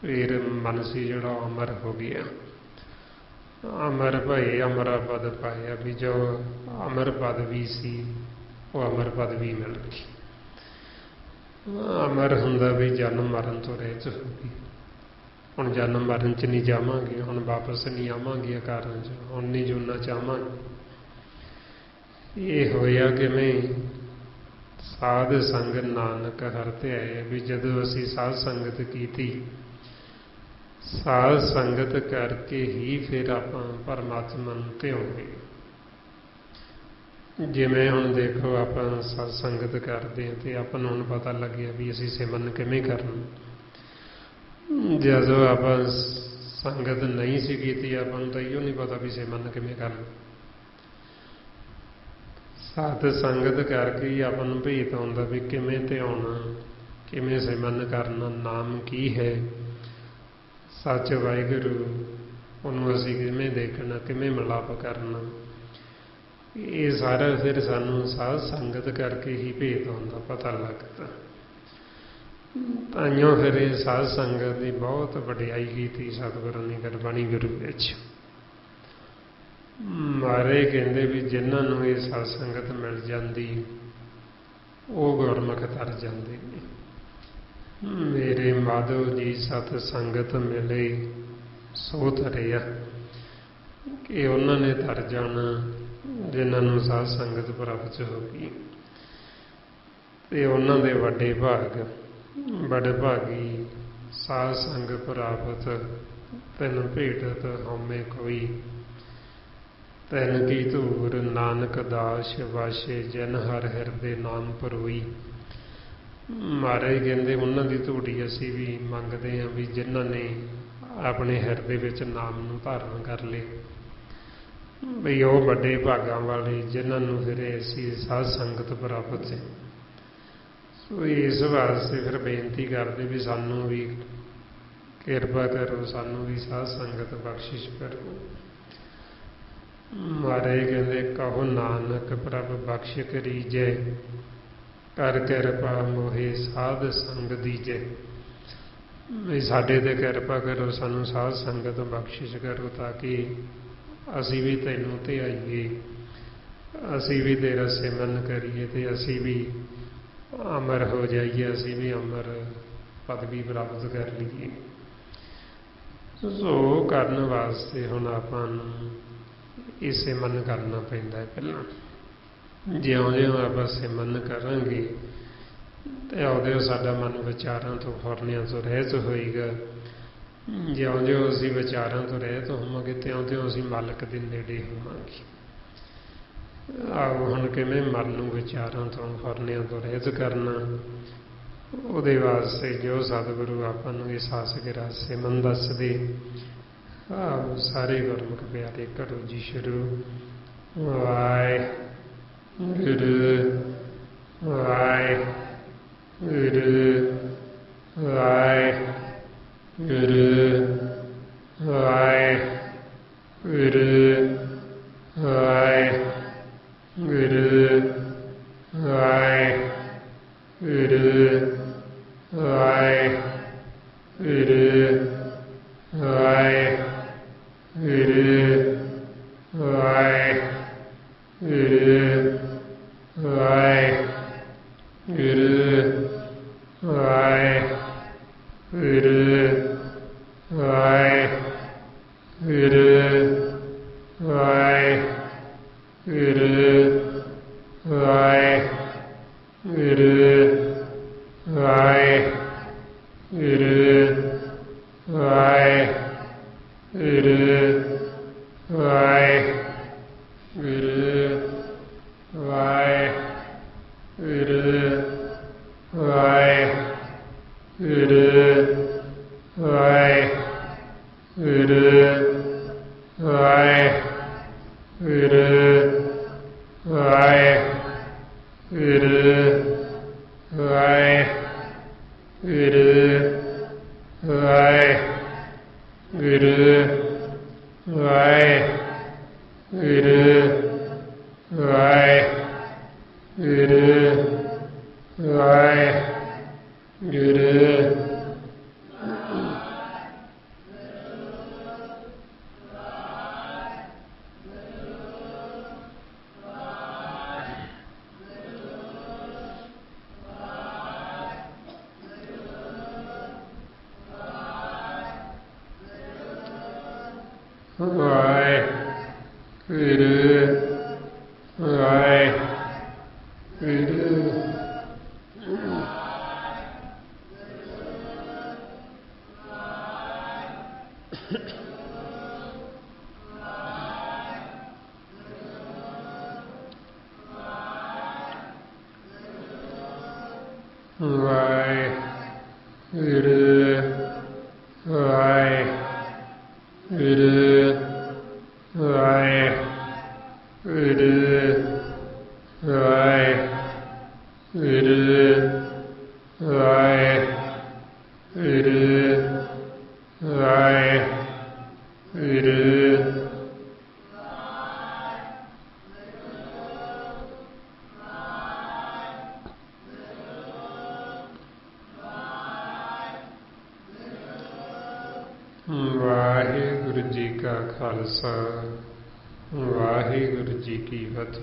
Speaker 1: फिर मन सी जिहड़ा अमर हो गया। अमर भई अमरा पद पाया भी जो अमर पदवी सी वो अमर पदवी मिल गई। अमर हुंदा भी जन्म मरण तो रहत होगी। हुण जन्म मरण च नहीं जावांगे, हुण वापस नहीं आवांगे अकारां च, हुण नहीं जुड़ना चाहांगे। ये होया किवें साध संग नानक हर ध्याए। भी जदों असीं साध संगत कीती, साध संगत करके ही फिर आपां परमात्मा नूं ध्याउंगे। जिवें हुण देखो आपां सत संगत करदे हां ते आपां नूं हुण पता लग्गिआ भी असीं सिमरन किवें करना। जदों आपां संगत नहीं सी कीती आपां नूं तां इहो नहीं पता भी सिमरन किवें करना। सत संगत करके ही आपां नूं भेत आउंदा भी किवें ध्याउणा, किवें सिमरन करना, नाम की है, सच वाहिगुरू उन्होंने असीं किवें देखना, किवें मिलाप करना। ये सारा फिर सानूं साध संगत करके ही भेद आउंदा पता लगता। ताइयों फिर ये साध संगत की बहुत वडियाई कीती सतगुरां ने गुरबाणी गुरू विच। महाराज कहंदे भी जिन्हां नूं ये सत संगत मिल जांदी वो ਗੁਰਮੁਖ ਤਰ ਜਾਂਦੇ ਨੇ। ਮੇਰੇ ਮਾਧੋ ਜੀ ਸਤ ਸੰਗਤ ਮਿਲੇ ਸੋ ਤਰਿਆ, ਕਿ ਉਹਨਾਂ ਨੇ ਤਰ ਜਾਣਾ ਜਿਨ੍ਹਾਂ ਨੂੰ ਸਾਧ ਸੰਗਤ ਪ੍ਰਾਪਤ ਹੋ ਗਈ। ਤੇ ਉਹਨਾਂ ਦੇ ਵੱਡੇ ਭਾਗ, ਬੜੇ ਭਾਗੀ ਸਾਧ ਸੰਗ ਪ੍ਰਾਪਤ। ਤੈਨੂੰ ਭੇਟਤ ਹਉਮੈ ਕੋਈ, ਤੈਨ ਕੀ ਧੂਰ ਨਾਨਕ ਦਾਸ ਵਾਸ਼ੇ ਜਨ ਹਰ ਹਿਰਦੇ ਨਾਮ ਪਰੋਈ। ਮਹਾਰਾਜ ਕਹਿੰਦੇ ਉਹਨਾਂ ਦੀ ਧੂੜੀ ਅਸੀਂ ਵੀ ਮੰਗਦੇ ਹਾਂ ਵੀ ਜਿਨ੍ਹਾਂ ਨੇ ਆਪਣੇ ਹਿਰਦੇ ਵਿੱਚ ਨਾਮ ਨੂੰ ਧਾਰਨ ਕਰ ਲਏ, ਬਈ ਉਹ ਵੱਡੇ ਭਾਗਾਂ ਵਾਲੇ ਜਿਨ੍ਹਾਂ ਨੂੰ ਫਿਰ ਐਸੀ ਸਾਧ ਸੰਗਤ ਪ੍ਰਾਪਤ ਹੈ। ਸੋ ਇਸ ਵਾਸਤੇ ਫਿਰ ਬੇਨਤੀ ਕਰਦੇ ਵੀ ਸਾਨੂੰ ਵੀ ਕਿਰਪਾ ਕਰੋ, ਸਾਨੂੰ ਵੀ ਸਾਧ ਸੰਗਤ ਬਖਸ਼ਿਸ਼ ਕਰੋ। ਮਹਾਰਾਜ ਕਹਿੰਦੇ ਕਹੋ ਨਾਨਕ ਪ੍ਰਭ ਬਖਸ਼ ਕਰੀਜੈ, ਕਰ ਕਿਰਪਾ ਮੋਹੇ ਸਾਧ ਸੰਗ ਦੀਜੈ। ਵੀ ਸਾਡੇ ਤੇ ਕਿਰਪਾ ਕਰੋ, ਸਾਨੂੰ ਸਾਧ ਸੰਗਤ ਬਖਸ਼ਿਸ਼ ਕਰੋ, ਤਾਂ ਕਿ ਅਸੀਂ ਵੀ ਤੈਨੂੰ ਧਿਆਈਏ, ਅਸੀਂ ਵੀ ਤੇਰਾ ਸਿਮਰਨ ਕਰੀਏ ਤੇ ਅਸੀਂ ਵੀ ਅਮਰ ਹੋ ਜਾਈਏ, ਅਸੀਂ ਵੀ ਅਮਰ ਪਦਵੀ ਪ੍ਰਾਪਤ ਕਰ ਲਈਏ। ਸੋ ਕਰਨ ਵਾਸਤੇ ਹੁਣ ਆਪਾਂ ਨੂੰ ਇਹ ਸਿਮਰਨ ਕਰਨਾ ਪੈਂਦਾ ਹੈ। ਪਹਿਲਾਂ ਜਿਉਂ-ਜਿਉਂ ਆਪਾਂ ਸਿਮਰਨ ਕਰਾਂਗੇ ਤੇ ਉਹਦੇ ਸਾਡਾ ਮਨ ਵਿਚਾਰਾਂ ਤੋਂ ਫੁਰਨਿਆਂ ਤੋਂ ਰਹਿਤ ਹੋਏਗਾ। ਜਿਉਂ-ਜਿਉਂ ਅਸੀਂ ਵਿਚਾਰਾਂ ਤੋਂ ਰਹਿਤ ਹੋਵਾਂਗੇ ਤਿਉਂ-ਤਿਉਂ ਅਸੀਂ ਮਾਲਕ ਦੇ ਨੇੜੇ ਹੋਵਾਂਗੇ। ਆਓ ਹੁਣ ਕਿਵੇਂ ਮਨ ਨੂੰ ਵਿਚਾਰਾਂ ਤੋਂ ਫੁਰਨਿਆਂ ਤੋਂ ਰਹਿਤ ਕਰਨਾ, ਉਹਦੇ ਵਾਸਤੇ ਜੋ ਸਤਿਗੁਰੂ ਆਪਾਂ ਨੂੰ ਇਹ ਸਾਸਕ ਰਸ ਸਿਮਰਨ ਦੱਸਦੇ। ਆਓ ਸਾਰੇ ਗੁਰਮੁਖ ਪਿਆਰੇ ਕਰੋ ਜੀ ਸ਼ੁਰੂ। ਵਾਹਿਗੁਰੂ ਵਾਹਿਗੁਰੂ ਵਾਹਿਗੁਰੂ ਵਾਹਿਗੁਰੂ ਵਾਹਿਗੁਰੂ ਵਾਹਿਗੁਰੂ ਵਾਹਿਗੁਰੂ ਵਾਹਿਗੁਰੂ ਜੀ ਕਾ ਖਾਲਸਾ ਵਾਹਿਗੁਰੂ ਜੀ ਕੀ ਫਤਿਹ।